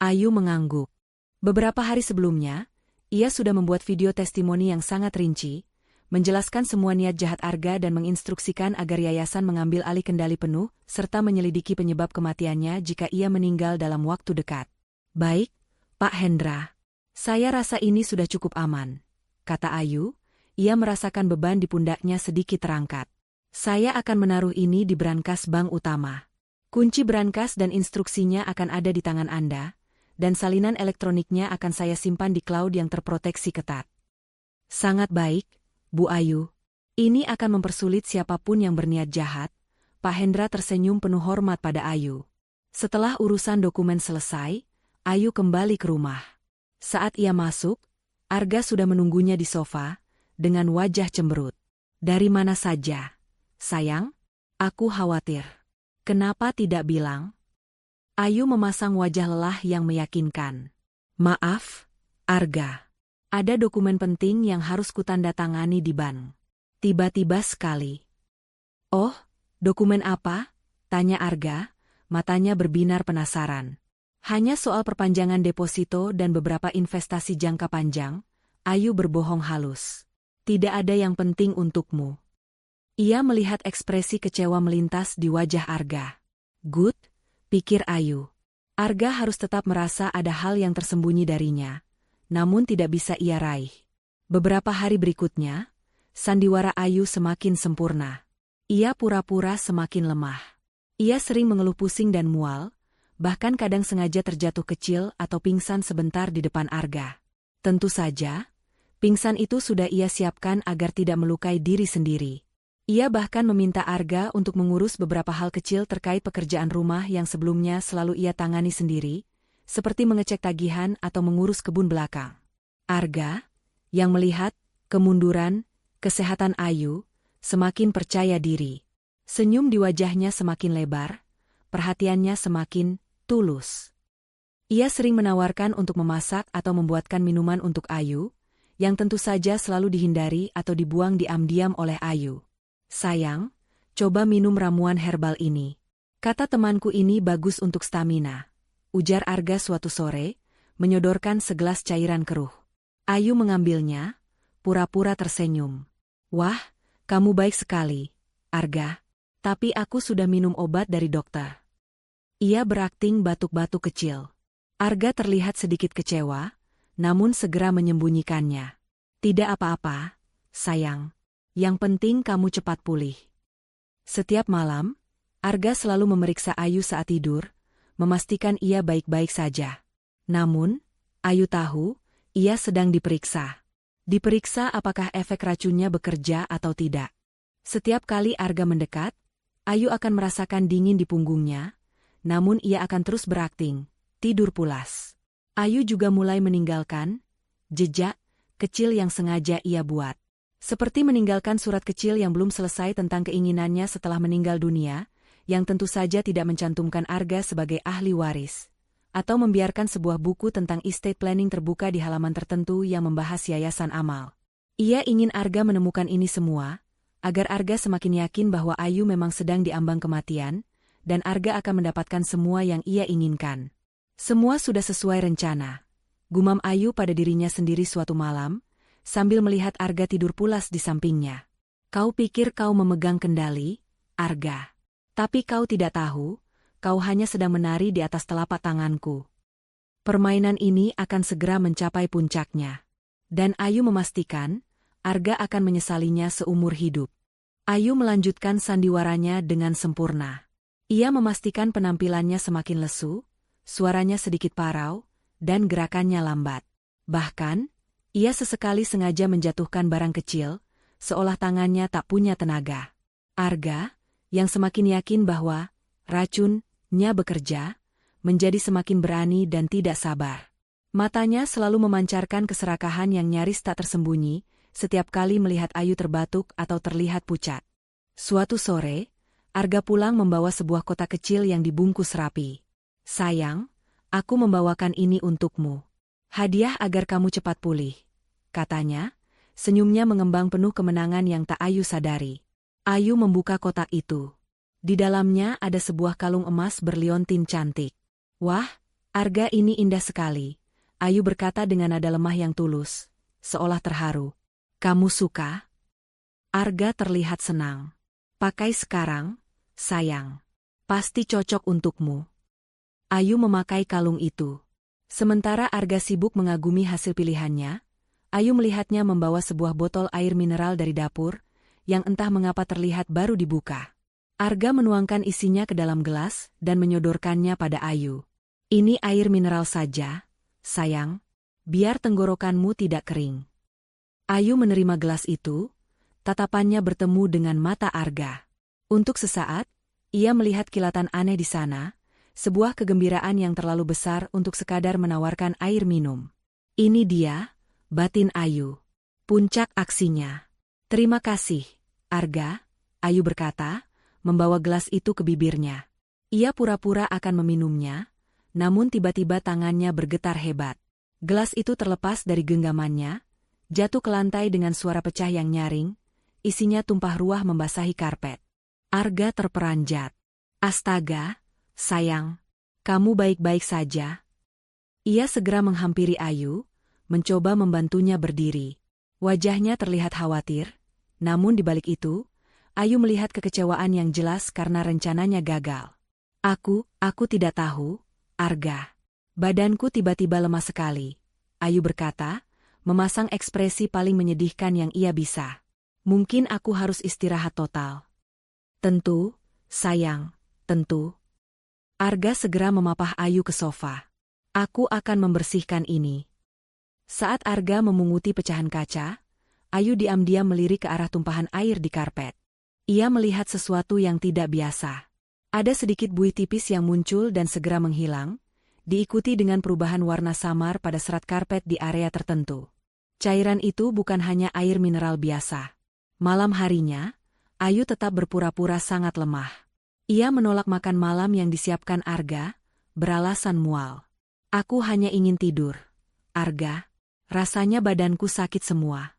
Ayu mengangguk. Beberapa hari sebelumnya, ia sudah membuat video testimoni yang sangat rinci, menjelaskan semua niat jahat Arga dan menginstruksikan agar yayasan mengambil alih kendali penuh, serta menyelidiki penyebab kematiannya jika ia meninggal dalam waktu dekat. Baik, Pak Hendra. Saya rasa ini sudah cukup aman, kata Ayu. Ia merasakan beban di pundaknya sedikit terangkat. Saya akan menaruh ini di brankas bank utama. Kunci brankas dan instruksinya akan ada di tangan Anda, dan salinan elektroniknya akan saya simpan di cloud yang terproteksi ketat. Sangat baik, Bu Ayu. Ini akan mempersulit siapapun yang berniat jahat. Pak Hendra tersenyum penuh hormat pada Ayu. Setelah urusan dokumen selesai, Ayu kembali ke rumah. Saat ia masuk, Arga sudah menunggunya di sofa, dengan wajah cemberut. Dari mana saja? Sayang, aku khawatir. Kenapa tidak bilang? Ayu memasang wajah lelah yang meyakinkan. Maaf, Arga. Ada dokumen penting yang harus kutandatangani di bank. Tiba-tiba sekali. Oh, dokumen apa? Tanya Arga, matanya berbinar penasaran. Hanya soal perpanjangan deposito dan beberapa investasi jangka panjang, Ayu berbohong halus. Tidak ada yang penting untukmu. Ia melihat ekspresi kecewa melintas di wajah Arga. Good, pikir Ayu. Arga harus tetap merasa ada hal yang tersembunyi darinya, namun tidak bisa ia raih. Beberapa hari berikutnya, sandiwara Ayu semakin sempurna. Ia pura-pura semakin lemah. Ia sering mengeluh pusing dan mual, bahkan kadang sengaja terjatuh kecil atau pingsan sebentar di depan Arga. Tentu saja, pingsan itu sudah ia siapkan agar tidak melukai diri sendiri. Ia bahkan meminta Arga untuk mengurus beberapa hal kecil terkait pekerjaan rumah yang sebelumnya selalu ia tangani sendiri, seperti mengecek tagihan atau mengurus kebun belakang. Arga, yang melihat kemunduran, kesehatan Ayu, semakin percaya diri. Senyum di wajahnya semakin lebar, perhatiannya semakin tulus. Ia sering menawarkan untuk memasak atau membuatkan minuman untuk Ayu, yang tentu saja selalu dihindari atau dibuang diam-diam oleh Ayu. Sayang, coba minum ramuan herbal ini. Kata temanku ini bagus untuk stamina. Ujar Arga suatu sore, menyodorkan segelas cairan keruh. Ayu mengambilnya, pura-pura tersenyum. Wah, kamu baik sekali, Arga. Tapi aku sudah minum obat dari dokter. Ia berakting batuk-batuk kecil. Arga terlihat sedikit kecewa, namun segera menyembunyikannya. Tidak apa-apa, sayang. Yang penting kamu cepat pulih. Setiap malam, Arga selalu memeriksa Ayu saat tidur, memastikan ia baik-baik saja. Namun, Ayu tahu, ia sedang diperiksa. Diperiksa apakah efek racunnya bekerja atau tidak. Setiap kali Arga mendekat, Ayu akan merasakan dingin di punggungnya, namun ia akan terus berakting, tidur pulas. Ayu juga mulai meninggalkan jejak kecil yang sengaja ia buat. Seperti meninggalkan surat kecil yang belum selesai tentang keinginannya setelah meninggal dunia, yang tentu saja tidak mencantumkan Arga sebagai ahli waris. Atau membiarkan sebuah buku tentang estate planning terbuka di halaman tertentu yang membahas yayasan amal. Ia ingin Arga menemukan ini semua, agar Arga semakin yakin bahwa Ayu memang sedang diambang kematian, dan Arga akan mendapatkan semua yang ia inginkan. Semua sudah sesuai rencana. Gumam Ayu pada dirinya sendiri suatu malam, sambil melihat Arga tidur pulas di sampingnya. Kau pikir kau memegang kendali, Arga. Tapi kau tidak tahu, kau hanya sedang menari di atas telapak tanganku. Permainan ini akan segera mencapai puncaknya. Dan Ayu memastikan, Arga akan menyesalinya seumur hidup. Ayu melanjutkan sandiwaranya dengan sempurna. Ia memastikan penampilannya semakin lesu, suaranya sedikit parau, dan gerakannya lambat. Bahkan, ia sesekali sengaja menjatuhkan barang kecil, seolah tangannya tak punya tenaga. Arga, yang semakin yakin bahwa racunnya bekerja, menjadi semakin berani dan tidak sabar. Matanya selalu memancarkan keserakahan yang nyaris tak tersembunyi, setiap kali melihat Ayu terbatuk atau terlihat pucat. Suatu sore, Arga pulang membawa sebuah kotak kecil yang dibungkus rapi. "Sayang, aku membawakan ini untukmu. Hadiah agar kamu cepat pulih," katanya, senyumnya mengembang penuh kemenangan yang tak Ayu sadari. Ayu membuka kotak itu. Di dalamnya ada sebuah kalung emas berliontin cantik. "Wah, Arga, ini indah sekali," Ayu berkata dengan nada lemah yang tulus, seolah terharu. "Kamu suka?" Arga terlihat senang. "Pakai sekarang, sayang. Pasti cocok untukmu." Ayu memakai kalung itu. Sementara Arga sibuk mengagumi hasil pilihannya, Ayu melihatnya membawa sebuah botol air mineral dari dapur, yang entah mengapa terlihat baru dibuka. Arga menuangkan isinya ke dalam gelas dan menyodorkannya pada Ayu. "Ini air mineral saja, sayang. Biar tenggorokanmu tidak kering." Ayu menerima gelas itu, tatapannya bertemu dengan mata Arga. Untuk sesaat, ia melihat kilatan aneh di sana, sebuah kegembiraan yang terlalu besar untuk sekadar menawarkan air minum. "Ini dia," batin Ayu. "Puncak aksinya." "Terima kasih, Arga," Ayu berkata, membawa gelas itu ke bibirnya. Ia pura-pura akan meminumnya, namun tiba-tiba tangannya bergetar hebat. Gelas itu terlepas dari genggamannya, jatuh ke lantai dengan suara pecah yang nyaring, isinya tumpah ruah membasahi karpet. Arga terperanjat. "Astaga, sayang, kamu baik-baik saja?" Ia segera menghampiri Ayu, mencoba membantunya berdiri. Wajahnya terlihat khawatir, namun di balik itu, Ayu melihat kekecewaan yang jelas karena rencananya gagal. Aku tidak tahu, Arga. Badanku tiba-tiba lemah sekali," Ayu berkata, memasang ekspresi paling menyedihkan yang ia bisa. "Mungkin aku harus istirahat total." "Tentu, sayang, tentu." Arga segera memapah Ayu ke sofa. "Aku akan membersihkan ini." Saat Arga memunguti pecahan kaca, Ayu diam-diam melirik ke arah tumpahan air di karpet. Ia melihat sesuatu yang tidak biasa. Ada sedikit buih tipis yang muncul dan segera menghilang, diikuti dengan perubahan warna samar pada serat karpet di area tertentu. Cairan itu bukan hanya air mineral biasa. Malam harinya, Ayu tetap berpura-pura sangat lemah. Ia menolak makan malam yang disiapkan Arga, beralasan mual. "Aku hanya ingin tidur, Arga. Rasanya badanku sakit semua."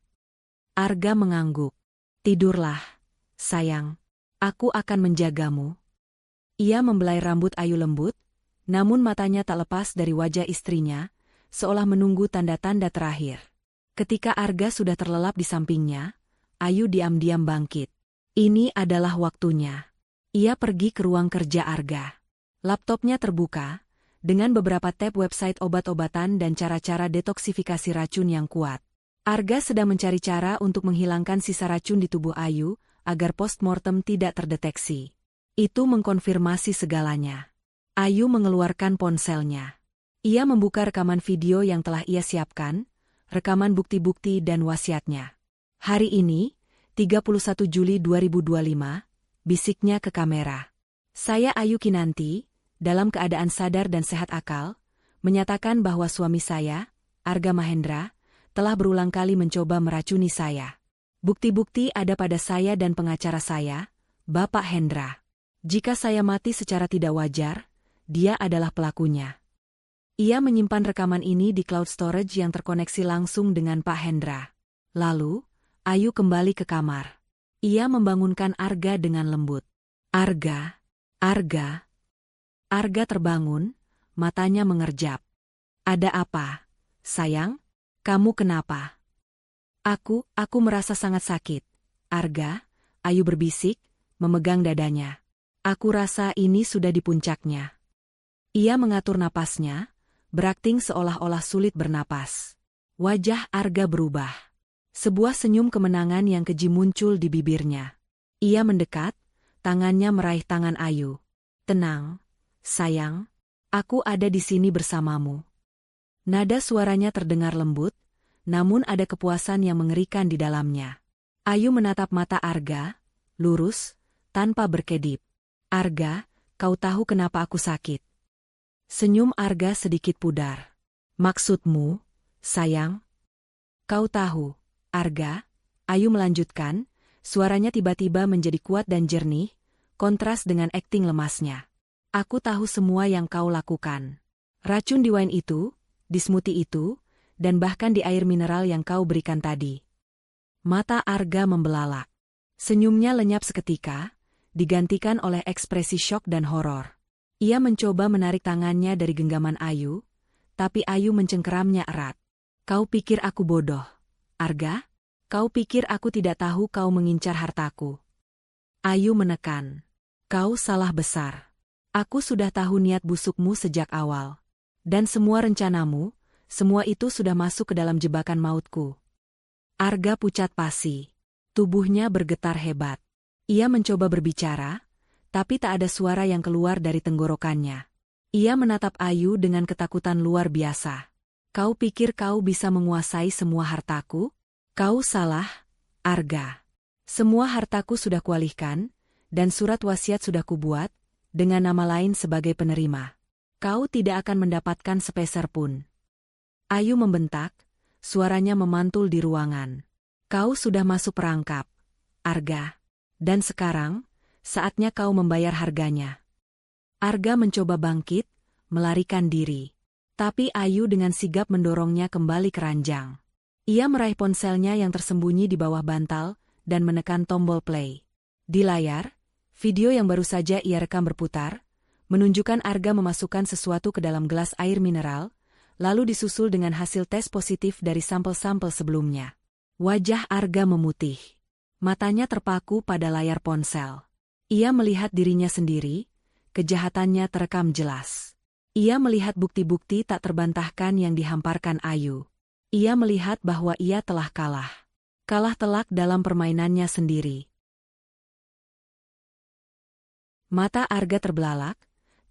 Arga mengangguk. "Tidurlah, sayang. Aku akan menjagamu." Ia membelai rambut Ayu lembut, namun matanya tak lepas dari wajah istrinya, seolah menunggu tanda-tanda terakhir. Ketika Arga sudah terlelap di sampingnya, Ayu diam-diam bangkit. Ini adalah waktunya. Ia pergi ke ruang kerja Arga. Laptopnya terbuka, dengan beberapa tab website obat-obatan dan cara-cara detoksifikasi racun yang kuat. Arga sedang mencari cara untuk menghilangkan sisa racun di tubuh Ayu, agar postmortem tidak terdeteksi. Itu mengkonfirmasi segalanya. Ayu mengeluarkan ponselnya. Ia membuka rekaman video yang telah ia siapkan, rekaman bukti-bukti dan wasiatnya. "Hari ini, 31 Juli 2025, bisiknya ke kamera. Saya Ayu Kinanti, dalam keadaan sadar dan sehat akal, menyatakan bahwa suami saya, Arga Mahendra, telah berulang kali mencoba meracuni saya. Bukti-bukti ada pada saya dan pengacara saya, Bapak Hendra. Jika saya mati secara tidak wajar, dia adalah pelakunya." Ia menyimpan rekaman ini di cloud storage yang terkoneksi langsung dengan Pak Hendra. Lalu, Ayu kembali ke kamar. Ia membangunkan Arga dengan lembut. "Arga, Arga." Arga terbangun, matanya mengerjap. "Ada apa, sayang? Kamu kenapa?" Aku merasa sangat sakit, Arga," Ayu berbisik, memegang dadanya. "Aku rasa ini sudah di puncaknya." Ia mengatur napasnya, berakting seolah-olah sulit bernapas. Wajah Arga berubah. Sebuah senyum kemenangan yang keji muncul di bibirnya. Ia mendekat, tangannya meraih tangan Ayu. "Tenang, sayang. Aku ada di sini bersamamu." Nada suaranya terdengar lembut, namun ada kepuasan yang mengerikan di dalamnya. Ayu menatap mata Arga, lurus, tanpa berkedip. Arga, kau tahu kenapa aku sakit? Senyum Arga sedikit pudar. Maksudmu, sayang? Kau tahu, Arga? Ayu melanjutkan, suaranya tiba-tiba menjadi kuat dan jernih, kontras dengan akting lemasnya. Aku tahu semua yang kau lakukan. Racun di wine itu, di smoothie itu, dan bahkan di air mineral yang kau berikan tadi. Mata Arga membelalak. Senyumnya lenyap seketika, digantikan oleh ekspresi syok dan horor. Ia mencoba menarik tangannya dari genggaman Ayu, tapi Ayu mencengkeramnya erat. Kau pikir aku bodoh, Arga? Kau pikir aku tidak tahu kau mengincar hartaku? Ayu menekan. Kau salah besar. Aku sudah tahu niat busukmu sejak awal. Dan semua rencanamu, semua itu sudah masuk ke dalam jebakan mautku. Arga pucat pasi. Tubuhnya bergetar hebat. Ia mencoba berbicara, tapi tak ada suara yang keluar dari tenggorokannya. Ia menatap Ayu dengan ketakutan luar biasa. Kau pikir kau bisa menguasai semua hartaku? Kau salah, Arga. Semua hartaku sudah kualihkan, dan surat wasiat sudah kubuat, dengan nama lain sebagai penerima. Kau tidak akan mendapatkan sepeser pun. Ayu membentak, suaranya memantul di ruangan. Kau sudah masuk perangkap, Arga. Dan sekarang, saatnya kau membayar harganya. Arga mencoba bangkit, melarikan diri. Tapi Ayu dengan sigap mendorongnya kembali ke ranjang. Ia meraih ponselnya yang tersembunyi di bawah bantal, dan menekan tombol play. Di layar, video yang baru saja ia rekam berputar, menunjukkan Arga memasukkan sesuatu ke dalam gelas air mineral, lalu disusul dengan hasil tes positif dari sampel-sampel sebelumnya. Wajah Arga memutih. Matanya terpaku pada layar ponsel. Ia melihat dirinya sendiri, kejahatannya terekam jelas. Ia melihat bukti-bukti tak terbantahkan yang dihamparkan Ayu. Ia melihat bahwa ia telah kalah. Kalah telak dalam permainannya sendiri. Mata Arga terbelalak,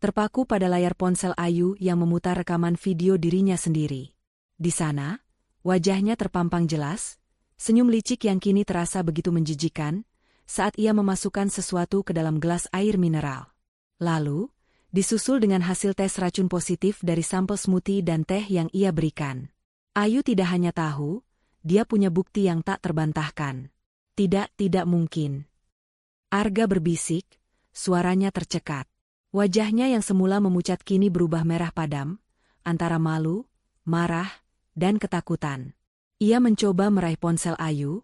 terpaku pada layar ponsel Ayu yang memutar rekaman video dirinya sendiri. Di sana, wajahnya terpampang jelas, senyum licik yang kini terasa begitu menjijikan, saat ia memasukkan sesuatu ke dalam gelas air mineral. Lalu, disusul dengan hasil tes racun positif dari sampel smoothie dan teh yang ia berikan. Ayu tidak hanya tahu, dia punya bukti yang tak terbantahkan. Tidak mungkin. Arga berbisik, suaranya tercekat. Wajahnya yang semula memucat kini berubah merah padam, antara malu, marah, dan ketakutan. Ia mencoba meraih ponsel Ayu,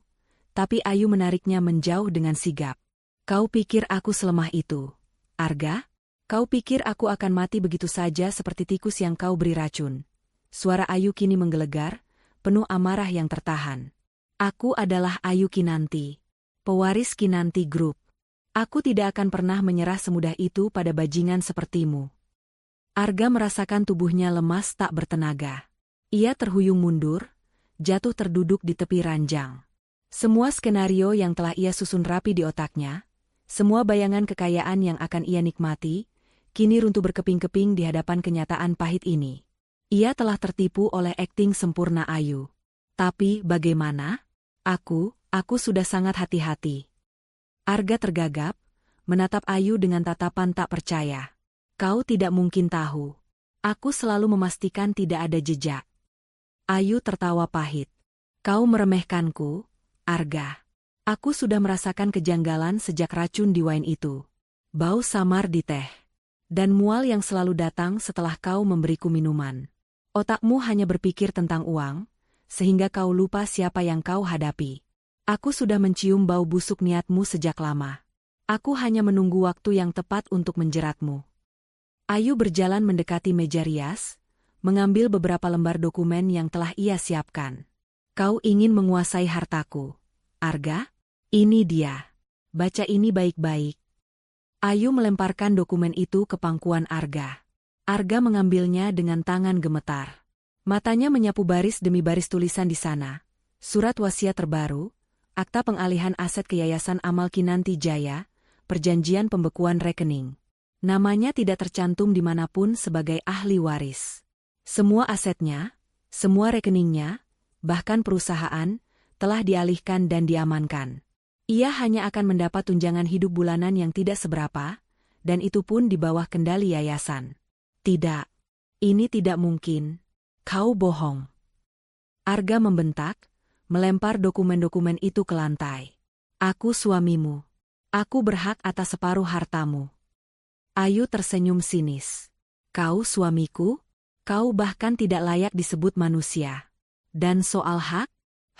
tapi Ayu menariknya menjauh dengan sigap. Kau pikir aku selemah itu, Arga? Kau pikir aku akan mati begitu saja seperti tikus yang kau beri racun? Suara Ayu kini menggelegar, penuh amarah yang tertahan. Aku adalah Ayu Kinanti, pewaris Kinanti Group. Aku tidak akan pernah menyerah semudah itu pada bajingan sepertimu. Arga merasakan tubuhnya lemas tak bertenaga. Ia terhuyung mundur, jatuh terduduk di tepi ranjang. Semua skenario yang telah ia susun rapi di otaknya, semua bayangan kekayaan yang akan ia nikmati, kini runtuh berkeping-keping di hadapan kenyataan pahit ini. Ia telah tertipu oleh akting sempurna Ayu. Tapi bagaimana? Aku sudah sangat hati-hati. Arga tergagap, menatap Ayu dengan tatapan tak percaya. Kau tidak mungkin tahu. Aku selalu memastikan tidak ada jejak. Ayu tertawa pahit. Kau meremehkanku, Arga. Aku sudah merasakan kejanggalan sejak racun di wine itu. Bau samar di teh. Dan mual yang selalu datang setelah kau memberiku minuman. Otakmu hanya berpikir tentang uang, sehingga kau lupa siapa yang kau hadapi. Aku sudah mencium bau busuk niatmu sejak lama. Aku hanya menunggu waktu yang tepat untuk menjeratmu. Ayu berjalan mendekati meja rias, mengambil beberapa lembar dokumen yang telah ia siapkan. Kau ingin menguasai hartaku, Arga? Ini dia. Baca ini baik-baik. Ayu melemparkan dokumen itu ke pangkuan Arga. Arga mengambilnya dengan tangan gemetar. Matanya menyapu baris demi baris tulisan di sana. Surat wasiat terbaru, akta pengalihan aset ke Yayasan Amal Kinanti Jaya, perjanjian pembekuan rekening. Namanya tidak tercantum dimanapun sebagai ahli waris. Semua asetnya, semua rekeningnya, bahkan perusahaan, telah dialihkan dan diamankan. Ia hanya akan mendapat tunjangan hidup bulanan yang tidak seberapa, dan itu pun di bawah kendali yayasan. Tidak. Ini tidak mungkin. Kau bohong. Arga membentak, melempar dokumen-dokumen itu ke lantai. Aku suamimu. Aku berhak atas separuh hartamu. Ayu tersenyum sinis. Kau suamiku? Kau bahkan tidak layak disebut manusia. Dan soal hak?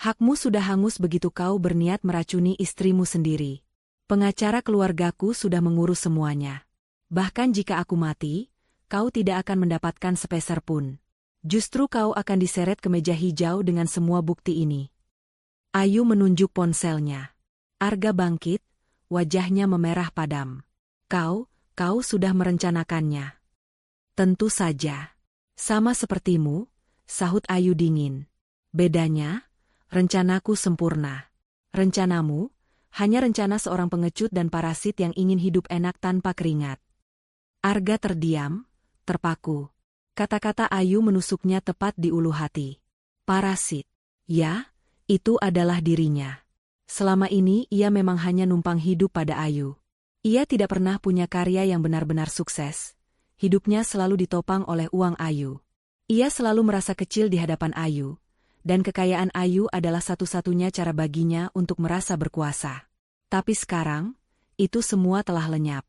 Hakmu sudah hangus begitu kau berniat meracuni istrimu sendiri. Pengacara keluargaku sudah mengurus semuanya. Bahkan jika aku mati, kau tidak akan mendapatkan sepeser pun. Justru kau akan diseret ke meja hijau dengan semua bukti ini. Ayu menunjuk ponselnya. Arga bangkit, wajahnya memerah padam. Kau sudah merencanakannya. Tentu saja. Sama sepertimu, sahut Ayu dingin. Bedanya, rencanaku sempurna. Rencanamu, hanya rencana seorang pengecut dan parasit yang ingin hidup enak tanpa keringat. Arga terdiam, terpaku. Kata-kata Ayu menusuknya tepat di ulu hati. Parasit. Ya, itu adalah dirinya. Selama ini ia memang hanya numpang hidup pada Ayu. Ia tidak pernah punya karya yang benar-benar sukses. Hidupnya selalu ditopang oleh uang Ayu. Ia selalu merasa kecil di hadapan Ayu, dan kekayaan Ayu adalah satu-satunya cara baginya untuk merasa berkuasa. Tapi sekarang, itu semua telah lenyap.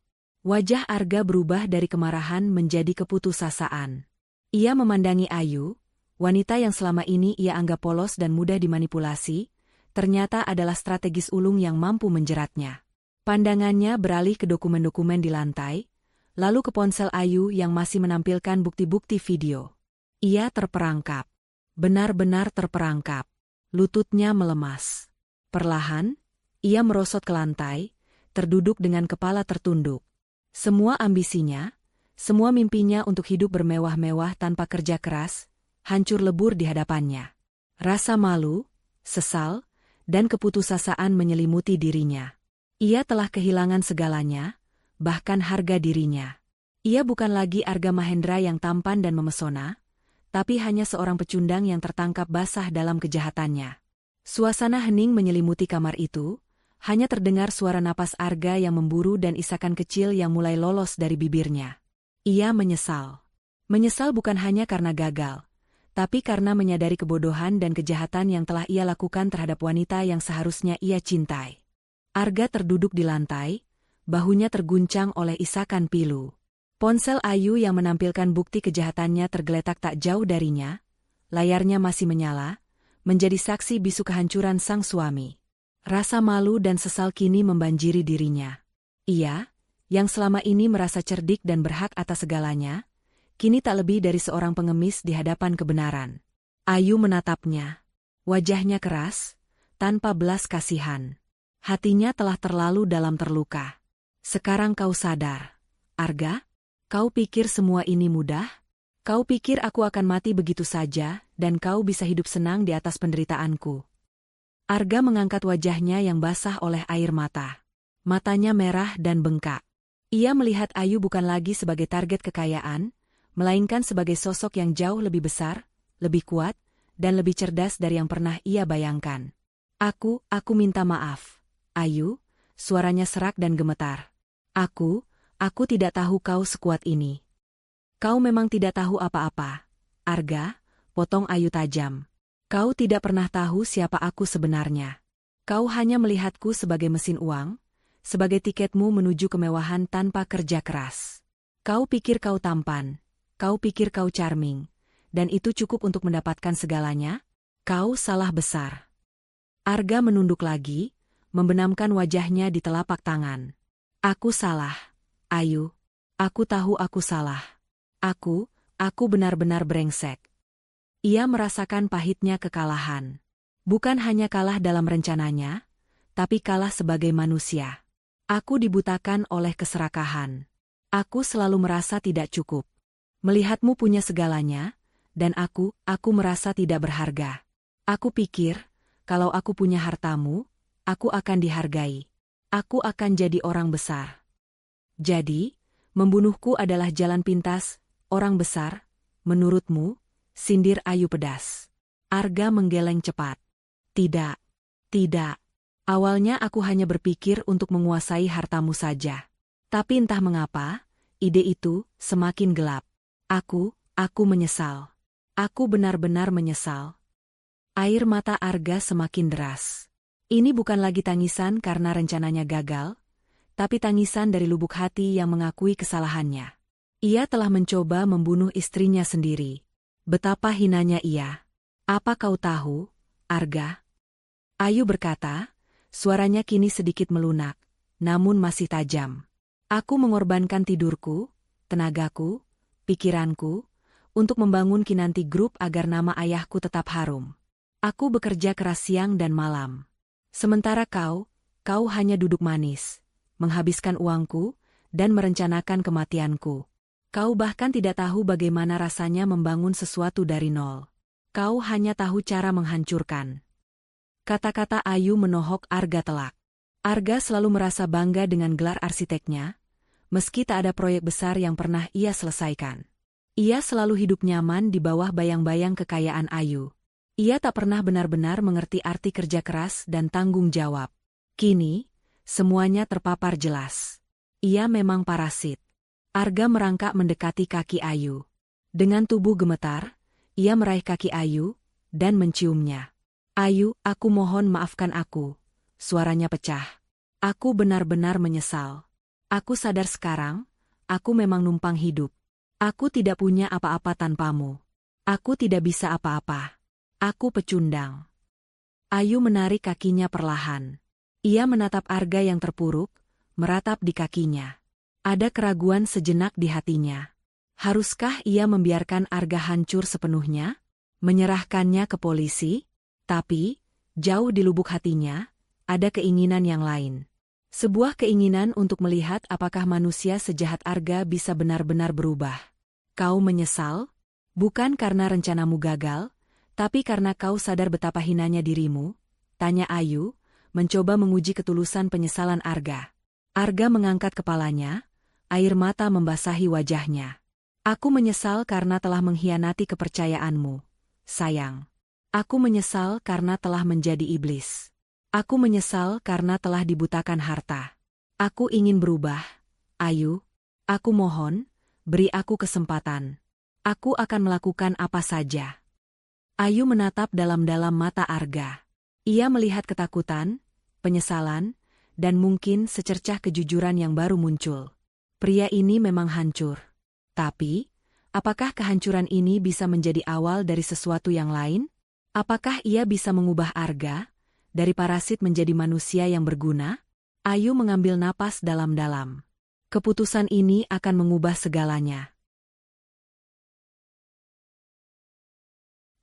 Wajah Arga berubah dari kemarahan menjadi keputusasaan. Ia memandangi Ayu, wanita yang selama ini ia anggap polos dan mudah dimanipulasi, ternyata adalah strategis ulung yang mampu menjeratnya. Pandangannya beralih ke dokumen-dokumen di lantai, lalu ke ponsel Ayu yang masih menampilkan bukti-bukti video. Ia terperangkap. Benar-benar terperangkap. Lututnya melemas. Perlahan, ia merosot ke lantai, terduduk dengan kepala tertunduk. Semua ambisinya, semua mimpinya untuk hidup bermewah-mewah tanpa kerja keras, hancur lebur di hadapannya. Rasa malu, sesal, dan keputusasaan menyelimuti dirinya. Ia telah kehilangan segalanya, bahkan harga dirinya. Ia bukan lagi Arga Mahendra yang tampan dan memesona, tapi hanya seorang pecundang yang tertangkap basah dalam kejahatannya. Suasana hening menyelimuti kamar itu, hanya terdengar suara napas Arga yang memburu dan isakan kecil yang mulai lolos dari bibirnya. Ia menyesal. Menyesal bukan hanya karena gagal, tapi karena menyadari kebodohan dan kejahatan yang telah ia lakukan terhadap wanita yang seharusnya ia cintai. Arga terduduk di lantai, bahunya terguncang oleh isakan pilu. Ponsel Ayu yang menampilkan bukti kejahatannya tergeletak tak jauh darinya, layarnya masih menyala, menjadi saksi bisu kehancuran sang suami. Rasa malu dan sesal kini membanjiri dirinya. Ia, yang selama ini merasa cerdik dan berhak atas segalanya, kini tak lebih dari seorang pengemis di hadapan kebenaran. Ayu menatapnya. Wajahnya keras, tanpa belas kasihan. Hatinya telah terlalu dalam terluka. Sekarang kau sadar, Arga? Kau pikir semua ini mudah? Kau pikir aku akan mati begitu saja, dan kau bisa hidup senang di atas penderitaanku? Arga mengangkat wajahnya yang basah oleh air mata. Matanya merah dan bengkak. Ia melihat Ayu bukan lagi sebagai target kekayaan, melainkan sebagai sosok yang jauh lebih besar, lebih kuat, dan lebih cerdas dari yang pernah ia bayangkan. Aku minta maaf. Ayu, suaranya serak dan gemetar. Aku tidak tahu kau sekuat ini. Kau memang tidak tahu apa-apa. Arga, potong Ayu tajam. Kau tidak pernah tahu siapa aku sebenarnya. Kau hanya melihatku sebagai mesin uang, sebagai tiketmu menuju kemewahan tanpa kerja keras. Kau pikir kau tampan, kau pikir kau charming, dan itu cukup untuk mendapatkan segalanya? Kau salah besar. Arga menunduk lagi, membenamkan wajahnya di telapak tangan. Aku salah. Ayu, aku tahu aku salah. Aku benar-benar brengsek. Ia merasakan pahitnya kekalahan. Bukan hanya kalah dalam rencananya, tapi kalah sebagai manusia. Aku dibutakan oleh keserakahan. Aku selalu merasa tidak cukup. Melihatmu punya segalanya, dan aku merasa tidak berharga. Aku pikir, kalau aku punya hartamu, aku akan dihargai. Aku akan jadi orang besar. Jadi, membunuhku adalah jalan pintas, orang besar, menurutmu? Sindir Ayu pedas. Arga menggeleng cepat. Tidak. Awalnya aku hanya berpikir untuk menguasai hartamu saja. Tapi entah mengapa, ide itu semakin gelap. Aku menyesal. Aku benar-benar menyesal. Air mata Arga semakin deras. Ini bukan lagi tangisan karena rencananya gagal, tapi tangisan dari lubuk hati yang mengakui kesalahannya. Ia telah mencoba membunuh istrinya sendiri. Betapa hinanya ia. Apa kau tahu, Arga? Ayu berkata, suaranya kini sedikit melunak, namun masih tajam. Aku mengorbankan tidurku, tenagaku, pikiranku, untuk membangun Kinanti Group agar nama ayahku tetap harum. Aku bekerja keras siang dan malam. Sementara kau hanya duduk manis, menghabiskan uangku, dan merencanakan kematianku. Kau bahkan tidak tahu bagaimana rasanya membangun sesuatu dari nol. Kau hanya tahu cara menghancurkan. Kata-kata Ayu menohok Arga telak. Arga selalu merasa bangga dengan gelar arsiteknya, meski tak ada proyek besar yang pernah ia selesaikan. Ia selalu hidup nyaman di bawah bayang-bayang kekayaan Ayu. Ia tak pernah benar-benar mengerti arti kerja keras dan tanggung jawab. Kini, semuanya terpapar jelas. Ia memang parasit. Arga merangkak mendekati kaki Ayu. Dengan tubuh gemetar, ia meraih kaki Ayu dan menciumnya. Ayu, aku mohon maafkan aku. Suaranya pecah. Aku benar-benar menyesal. Aku sadar sekarang, aku memang numpang hidup. Aku tidak punya apa-apa tanpamu. Aku tidak bisa apa-apa. Aku pecundang. Ayu menarik kakinya perlahan. Ia menatap Arga yang terpuruk, meratap di kakinya. Ada keraguan sejenak di hatinya. Haruskah ia membiarkan Arga hancur sepenuhnya? Menyerahkannya ke polisi? Tapi, jauh di lubuk hatinya, ada keinginan yang lain. Sebuah keinginan untuk melihat apakah manusia sejahat Arga bisa benar-benar berubah. Kau menyesal? Bukan karena rencanamu gagal, tapi karena kau sadar betapa hinanya dirimu? Tanya Ayu, mencoba menguji ketulusan penyesalan Arga. Arga mengangkat kepalanya, air mata membasahi wajahnya. Aku menyesal karena telah mengkhianati kepercayaanmu, sayang. Aku menyesal karena telah menjadi iblis. Aku menyesal karena telah dibutakan harta. Aku ingin berubah, Ayu. Aku mohon, beri aku kesempatan. Aku akan melakukan apa saja. Ayu menatap dalam-dalam mata Arga. Ia melihat ketakutan, penyesalan, dan mungkin secercah kejujuran yang baru muncul. Pria ini memang hancur. Tapi, apakah kehancuran ini bisa menjadi awal dari sesuatu yang lain? Apakah ia bisa mengubah Arga, dari parasit menjadi manusia yang berguna? Ayu mengambil napas dalam-dalam. Keputusan ini akan mengubah segalanya.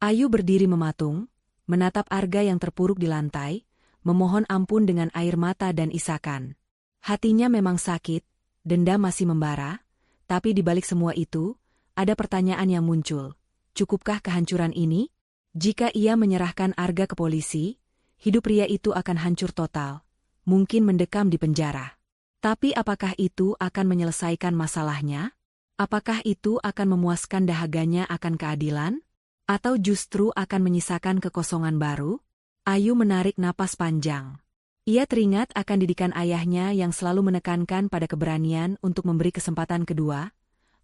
Ayu berdiri mematung, menatap Arga yang terpuruk di lantai, memohon ampun dengan air mata dan isakan. Hatinya memang sakit, dendam masih membara, tapi di balik semua itu, ada pertanyaan yang muncul. Cukupkah kehancuran ini? Jika ia menyerahkan Arga ke polisi, hidup pria itu akan hancur total, mungkin mendekam di penjara. Tapi apakah itu akan menyelesaikan masalahnya? Apakah itu akan memuaskan dahaganya akan keadilan? Atau justru akan menyisakan kekosongan baru? Ayu menarik napas panjang. Ia teringat akan didikan ayahnya yang selalu menekankan pada keberanian untuk memberi kesempatan kedua,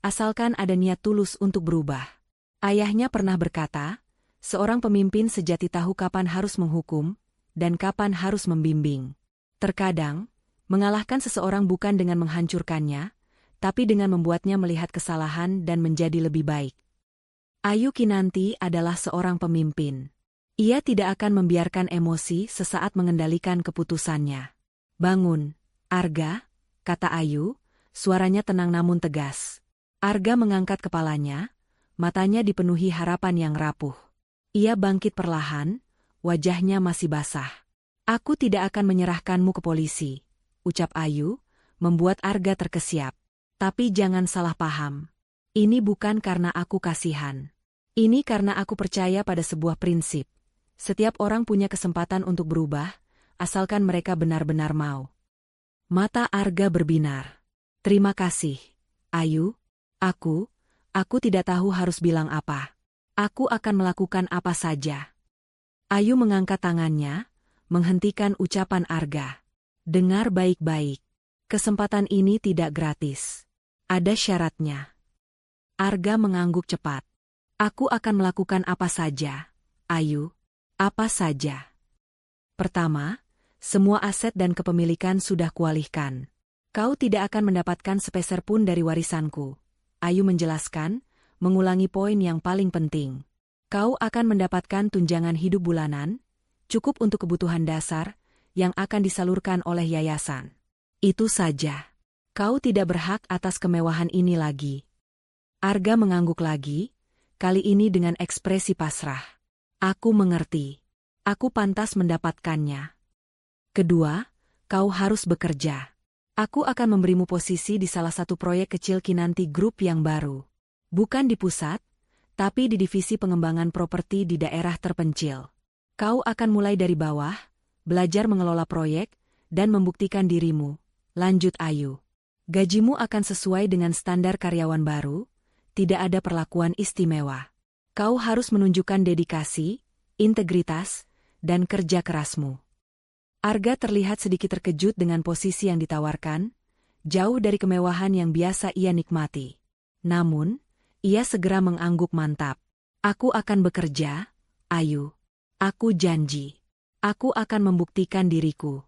asalkan ada niat tulus untuk berubah. Ayahnya pernah berkata, seorang pemimpin sejati tahu kapan harus menghukum, dan kapan harus membimbing. Terkadang, mengalahkan seseorang bukan dengan menghancurkannya, tapi dengan membuatnya melihat kesalahan dan menjadi lebih baik. Ayu Kinanti adalah seorang pemimpin. Ia tidak akan membiarkan emosi sesaat mengendalikan keputusannya. Bangun, Arga, kata Ayu, suaranya tenang namun tegas. Arga mengangkat kepalanya, matanya dipenuhi harapan yang rapuh. Ia bangkit perlahan, wajahnya masih basah. Aku tidak akan menyerahkanmu ke polisi, ucap Ayu, membuat Arga terkesiap. Tapi jangan salah paham. Ini bukan karena aku kasihan. Ini karena aku percaya pada sebuah prinsip. Setiap orang punya kesempatan untuk berubah, asalkan mereka benar-benar mau. Mata Arga berbinar. Terima kasih, Ayu. Aku tidak tahu harus bilang apa. Aku akan melakukan apa saja. Ayu mengangkat tangannya, menghentikan ucapan Arga. Dengar baik-baik. Kesempatan ini tidak gratis. Ada syaratnya. Arga mengangguk cepat. Aku akan melakukan apa saja, Ayu. Apa saja. Pertama, semua aset dan kepemilikan sudah kualihkan. Kau tidak akan mendapatkan sepeser pun dari warisanku. Ayu menjelaskan, mengulangi poin yang paling penting. Kau akan mendapatkan tunjangan hidup bulanan, cukup untuk kebutuhan dasar, yang akan disalurkan oleh yayasan. Itu saja. Kau tidak berhak atas kemewahan ini lagi. Arga mengangguk lagi, kali ini dengan ekspresi pasrah. Aku mengerti. Aku pantas mendapatkannya. Kedua, kau harus bekerja. Aku akan memberimu posisi di salah satu proyek kecil Kinanti Group yang baru. Bukan di pusat, tapi di divisi pengembangan properti di daerah terpencil. Kau akan mulai dari bawah, belajar mengelola proyek, dan membuktikan dirimu. Lanjut Ayu. Gajimu akan sesuai dengan standar karyawan baru, tidak ada perlakuan istimewa. Kau harus menunjukkan dedikasi, integritas, dan kerja kerasmu. Arga terlihat sedikit terkejut dengan posisi yang ditawarkan, jauh dari kemewahan yang biasa ia nikmati. Namun, ia segera mengangguk mantap. Aku akan bekerja, Ayu. Aku janji. Aku akan membuktikan diriku.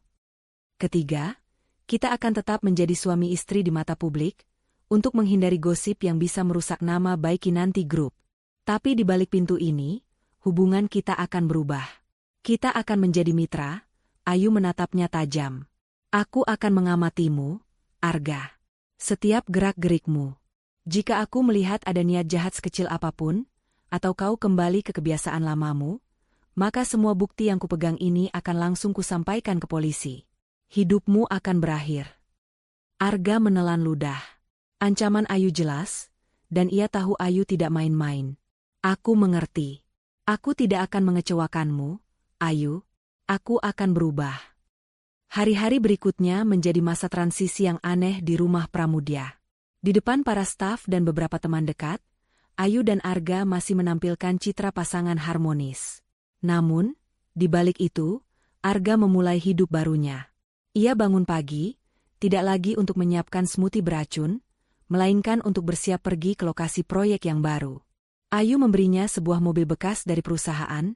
Ketiga, kita akan tetap menjadi suami istri di mata publik, untuk menghindari gosip yang bisa merusak nama baik Kinanti Group. Tapi di balik pintu ini, hubungan kita akan berubah. Kita akan menjadi mitra. Ayu menatapnya tajam. Aku akan mengamatimu, Arga. Setiap gerak-gerikmu. Jika aku melihat ada niat jahat sekecil apapun, atau kau kembali ke kebiasaan lamamu, maka semua bukti yang kupegang ini akan langsung kusampaikan ke polisi. Hidupmu akan berakhir. Arga menelan ludah. Ancaman Ayu jelas, dan ia tahu Ayu tidak main-main. Aku mengerti. Aku tidak akan mengecewakanmu, Ayu. Aku akan berubah. Hari-hari berikutnya menjadi masa transisi yang aneh di rumah Pramudya. Di depan para staf dan beberapa teman dekat, Ayu dan Arga masih menampilkan citra pasangan harmonis. Namun, di balik itu, Arga memulai hidup barunya. Ia bangun pagi, tidak lagi untuk menyiapkan smoothie beracun, melainkan untuk bersiap pergi ke lokasi proyek yang baru. Ayu memberinya sebuah mobil bekas dari perusahaan,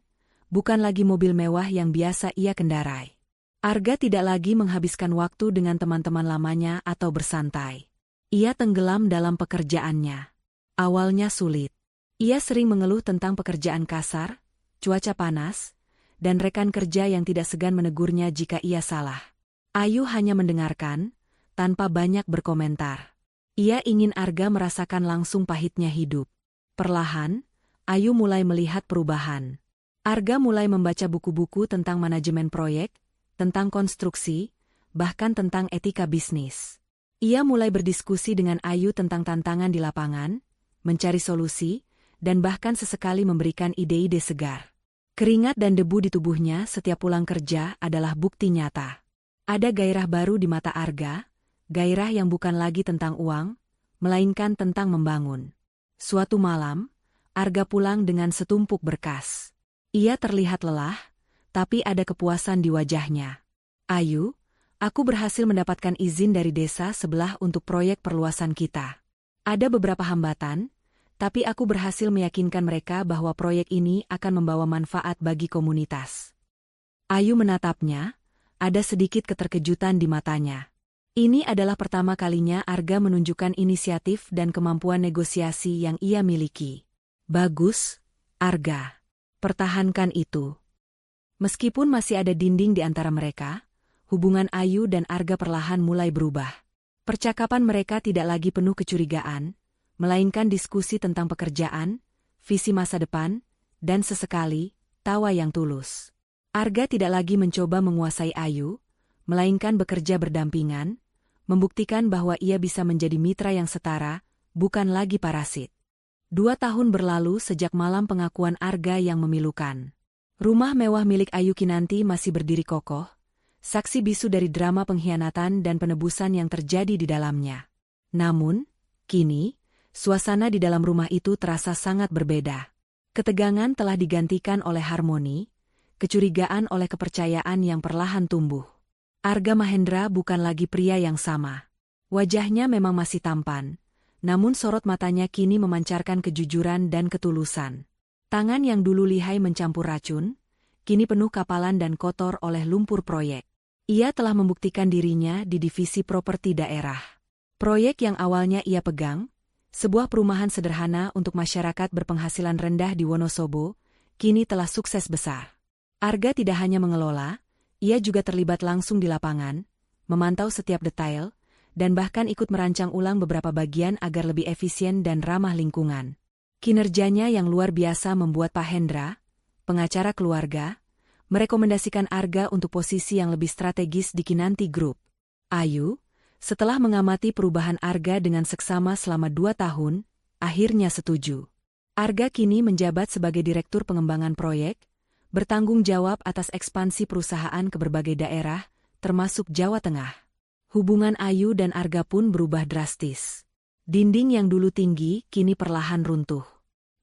bukan lagi mobil mewah yang biasa ia kendarai. Arga tidak lagi menghabiskan waktu dengan teman-teman lamanya atau bersantai. Ia tenggelam dalam pekerjaannya. Awalnya sulit. Ia sering mengeluh tentang pekerjaan kasar, cuaca panas, dan rekan kerja yang tidak segan menegurnya jika ia salah. Ayu hanya mendengarkan, tanpa banyak berkomentar. Ia ingin Arga merasakan langsung pahitnya hidup. Perlahan, Ayu mulai melihat perubahan. Arga mulai membaca buku-buku tentang manajemen proyek, tentang konstruksi, bahkan tentang etika bisnis. Ia mulai berdiskusi dengan Ayu tentang tantangan di lapangan, mencari solusi, dan bahkan sesekali memberikan ide-ide segar. Keringat dan debu di tubuhnya setiap pulang kerja adalah bukti nyata. Ada gairah baru di mata Arga, gairah yang bukan lagi tentang uang, melainkan tentang membangun. Suatu malam, Arga pulang dengan setumpuk berkas. Ia terlihat lelah, tapi ada kepuasan di wajahnya. Ayu, aku berhasil mendapatkan izin dari desa sebelah untuk proyek perluasan kita. Ada beberapa hambatan, tapi aku berhasil meyakinkan mereka bahwa proyek ini akan membawa manfaat bagi komunitas. Ayu menatapnya, ada sedikit keterkejutan di matanya. Ini adalah pertama kalinya Arga menunjukkan inisiatif dan kemampuan negosiasi yang ia miliki. Bagus, Arga. Pertahankan itu. Meskipun masih ada dinding di antara mereka, hubungan Ayu dan Arga perlahan mulai berubah. Percakapan mereka tidak lagi penuh kecurigaan, melainkan diskusi tentang pekerjaan, visi masa depan, dan sesekali, tawa yang tulus. Arga tidak lagi mencoba menguasai Ayu, melainkan bekerja berdampingan, membuktikan bahwa ia bisa menjadi mitra yang setara, bukan lagi parasit. 2 tahun berlalu sejak malam pengakuan Arga yang memilukan. Rumah mewah milik Ayu Kinanti masih berdiri kokoh, saksi bisu dari drama pengkhianatan dan penebusan yang terjadi di dalamnya. Namun, kini, suasana di dalam rumah itu terasa sangat berbeda. Ketegangan telah digantikan oleh harmoni, kecurigaan oleh kepercayaan yang perlahan tumbuh. Arga Mahendra bukan lagi pria yang sama. Wajahnya memang masih tampan, namun sorot matanya kini memancarkan kejujuran dan ketulusan. Tangan yang dulu lihai mencampur racun, kini penuh kapalan dan kotor oleh lumpur proyek. Ia telah membuktikan dirinya di divisi properti daerah. Proyek yang awalnya ia pegang, sebuah perumahan sederhana untuk masyarakat berpenghasilan rendah di Wonosobo, kini telah sukses besar. Arga tidak hanya mengelola, ia juga terlibat langsung di lapangan, memantau setiap detail, dan bahkan ikut merancang ulang beberapa bagian agar lebih efisien dan ramah lingkungan. Kinerjanya yang luar biasa membuat Pak Hendra, pengacara keluarga, merekomendasikan Arga untuk posisi yang lebih strategis di Kinanti Group. Ayu, setelah mengamati perubahan Arga dengan seksama selama 2 tahun, akhirnya setuju. Arga kini menjabat sebagai Direktur Pengembangan Proyek, bertanggung jawab atas ekspansi perusahaan ke berbagai daerah, termasuk Jawa Tengah. Hubungan Ayu dan Arga pun berubah drastis. Dinding yang dulu tinggi kini perlahan runtuh.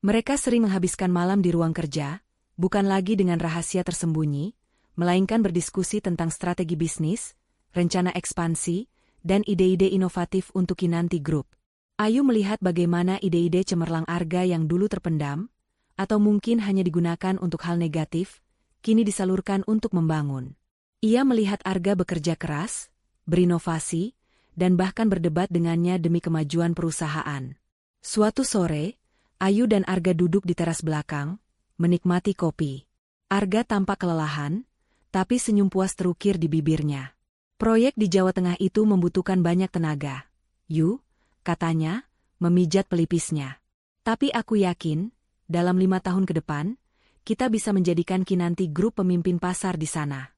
Mereka sering menghabiskan malam di ruang kerja, bukan lagi dengan rahasia tersembunyi, melainkan berdiskusi tentang strategi bisnis, rencana ekspansi, dan ide-ide inovatif untuk Kinanti Group. Ayu melihat bagaimana ide-ide cemerlang Arga yang dulu terpendam, atau mungkin hanya digunakan untuk hal negatif, kini disalurkan untuk membangun. Ia melihat Arga bekerja keras, berinovasi, dan bahkan berdebat dengannya demi kemajuan perusahaan. Suatu sore, Ayu dan Arga duduk di teras belakang, menikmati kopi. Arga tampak kelelahan, tapi senyum puas terukir di bibirnya. Proyek di Jawa Tengah itu membutuhkan banyak tenaga. "Yu," katanya, memijat pelipisnya. "Tapi aku yakin, dalam 5 tahun ke depan, kita bisa menjadikan Kinanti Group pemimpin pasar di sana."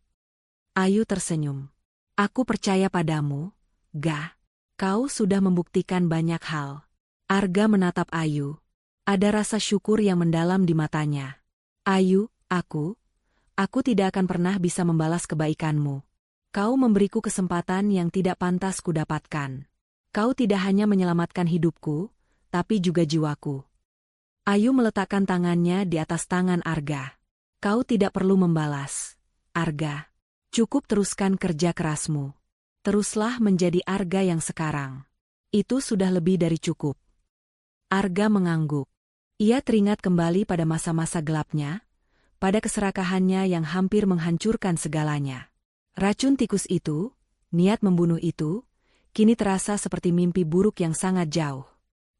Ayu tersenyum. "Aku percaya padamu, Ga. Kau sudah membuktikan banyak hal." Arga menatap Ayu. Ada rasa syukur yang mendalam di matanya. "Ayu, aku tidak akan pernah bisa membalas kebaikanmu. Kau memberiku kesempatan yang tidak pantas kudapatkan. Kau tidak hanya menyelamatkan hidupku, tapi juga jiwaku." Ayu meletakkan tangannya di atas tangan Arga. "Kau tidak perlu membalas, Arga. Cukup teruskan kerja kerasmu. Teruslah menjadi Arga yang sekarang. Itu sudah lebih dari cukup." Arga mengangguk. Ia teringat kembali pada masa-masa gelapnya, pada keserakahannya yang hampir menghancurkan segalanya. Racun tikus itu, niat membunuh itu, kini terasa seperti mimpi buruk yang sangat jauh.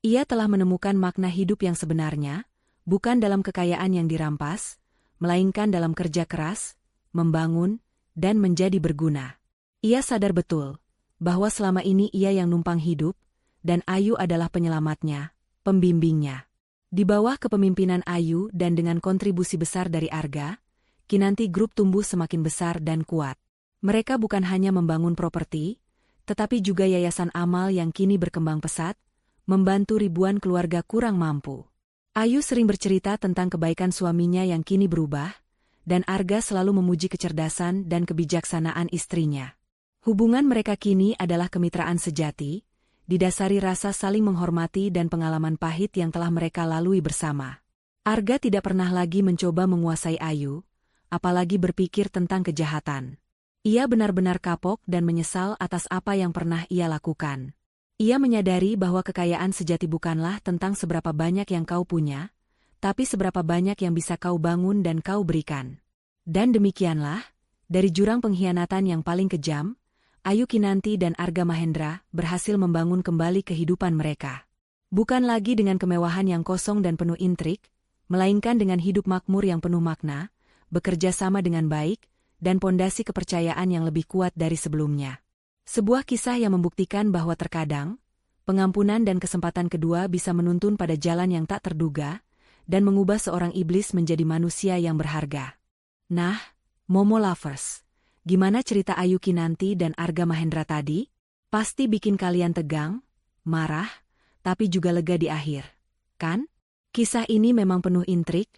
Ia telah menemukan makna hidup yang sebenarnya, bukan dalam kekayaan yang dirampas, melainkan dalam kerja keras, membangun, dan menjadi berguna. Ia sadar betul bahwa selama ini ia yang numpang hidup, dan Ayu adalah penyelamatnya, pembimbingnya. Di bawah kepemimpinan Ayu dan dengan kontribusi besar dari Arga, Kinanti Group tumbuh semakin besar dan kuat. Mereka bukan hanya membangun properti, tetapi juga yayasan amal yang kini berkembang pesat, membantu ribuan keluarga kurang mampu. Ayu sering bercerita tentang kebaikan suaminya yang kini berubah, dan Arga selalu memuji kecerdasan dan kebijaksanaan istrinya. Hubungan mereka kini adalah kemitraan sejati, didasari rasa saling menghormati dan pengalaman pahit yang telah mereka lalui bersama. Arga tidak pernah lagi mencoba menguasai Ayu, apalagi berpikir tentang kejahatan. Ia benar-benar kapok dan menyesal atas apa yang pernah ia lakukan. Ia menyadari bahwa kekayaan sejati bukanlah tentang seberapa banyak yang kau punya, tapi seberapa banyak yang bisa kau bangun dan kau berikan. Dan demikianlah, dari jurang pengkhianatan yang paling kejam, Ayu Kinanti dan Arga Mahendra berhasil membangun kembali kehidupan mereka. Bukan lagi dengan kemewahan yang kosong dan penuh intrik, melainkan dengan hidup makmur yang penuh makna, bekerja sama dengan baik, dan pondasi kepercayaan yang lebih kuat dari sebelumnya. Sebuah kisah yang membuktikan bahwa terkadang, pengampunan dan kesempatan kedua bisa menuntun pada jalan yang tak terduga, dan mengubah seorang iblis menjadi manusia yang berharga. Nah, Momo Lovers, gimana cerita Ayu Kinanti dan Arga Mahendra tadi? Pasti bikin kalian tegang, marah, tapi juga lega di akhir, kan? Kisah ini memang penuh intrik,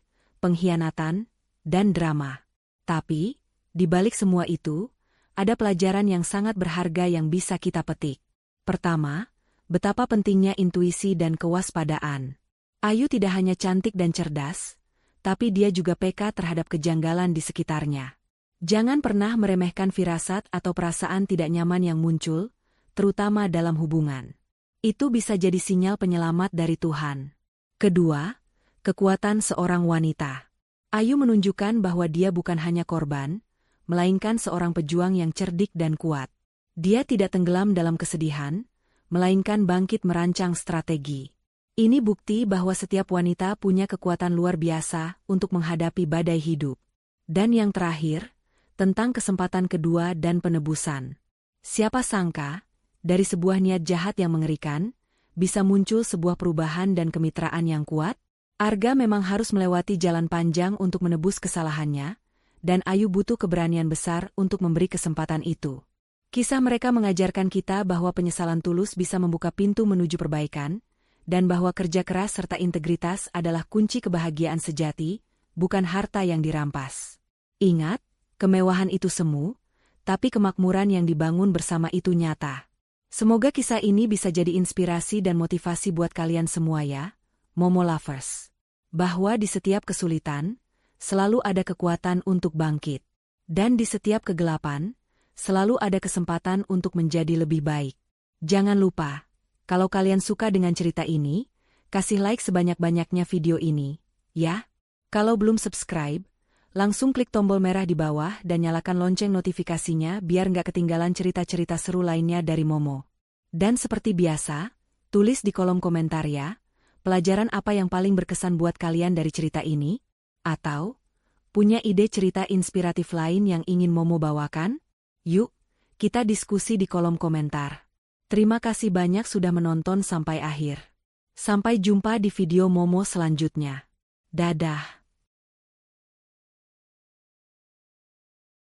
pengkhianatan, dan drama. Tapi, di balik semua itu, ada pelajaran yang sangat berharga yang bisa kita petik. Pertama, betapa pentingnya intuisi dan kewaspadaan. Ayu tidak hanya cantik dan cerdas, tapi dia juga peka terhadap kejanggalan di sekitarnya. Jangan pernah meremehkan firasat atau perasaan tidak nyaman yang muncul, terutama dalam hubungan. Itu bisa jadi sinyal penyelamat dari Tuhan. Kedua, kekuatan seorang wanita. Ayu menunjukkan bahwa dia bukan hanya korban, melainkan seorang pejuang yang cerdik dan kuat. Dia tidak tenggelam dalam kesedihan, melainkan bangkit merancang strategi. Ini bukti bahwa setiap wanita punya kekuatan luar biasa untuk menghadapi badai hidup. Dan yang terakhir, tentang kesempatan kedua dan penebusan. Siapa sangka, dari sebuah niat jahat yang mengerikan, bisa muncul sebuah perubahan dan kemitraan yang kuat? Arga memang harus melewati jalan panjang untuk menebus kesalahannya, dan Ayu butuh keberanian besar untuk memberi kesempatan itu. Kisah mereka mengajarkan kita bahwa penyesalan tulus bisa membuka pintu menuju perbaikan, dan bahwa kerja keras serta integritas adalah kunci kebahagiaan sejati, bukan harta yang dirampas. Ingat, kemewahan itu semu, tapi kemakmuran yang dibangun bersama itu nyata. Semoga kisah ini bisa jadi inspirasi dan motivasi buat kalian semua ya, Momo Lovers. Bahwa di setiap kesulitan, selalu ada kekuatan untuk bangkit. Dan di setiap kegelapan, selalu ada kesempatan untuk menjadi lebih baik. Jangan lupa, kalau kalian suka dengan cerita ini, kasih like sebanyak-banyaknya video ini, ya. Kalau belum subscribe, langsung klik tombol merah di bawah dan nyalakan lonceng notifikasinya biar nggak ketinggalan cerita-cerita seru lainnya dari Momo. Dan seperti biasa, tulis di kolom komentar ya, pelajaran apa yang paling berkesan buat kalian dari cerita ini? Atau, punya ide cerita inspiratif lain yang ingin Momo bawakan? Yuk, kita diskusi di kolom komentar. Terima kasih banyak sudah menonton sampai akhir. Sampai jumpa di video Momo selanjutnya. Dadah.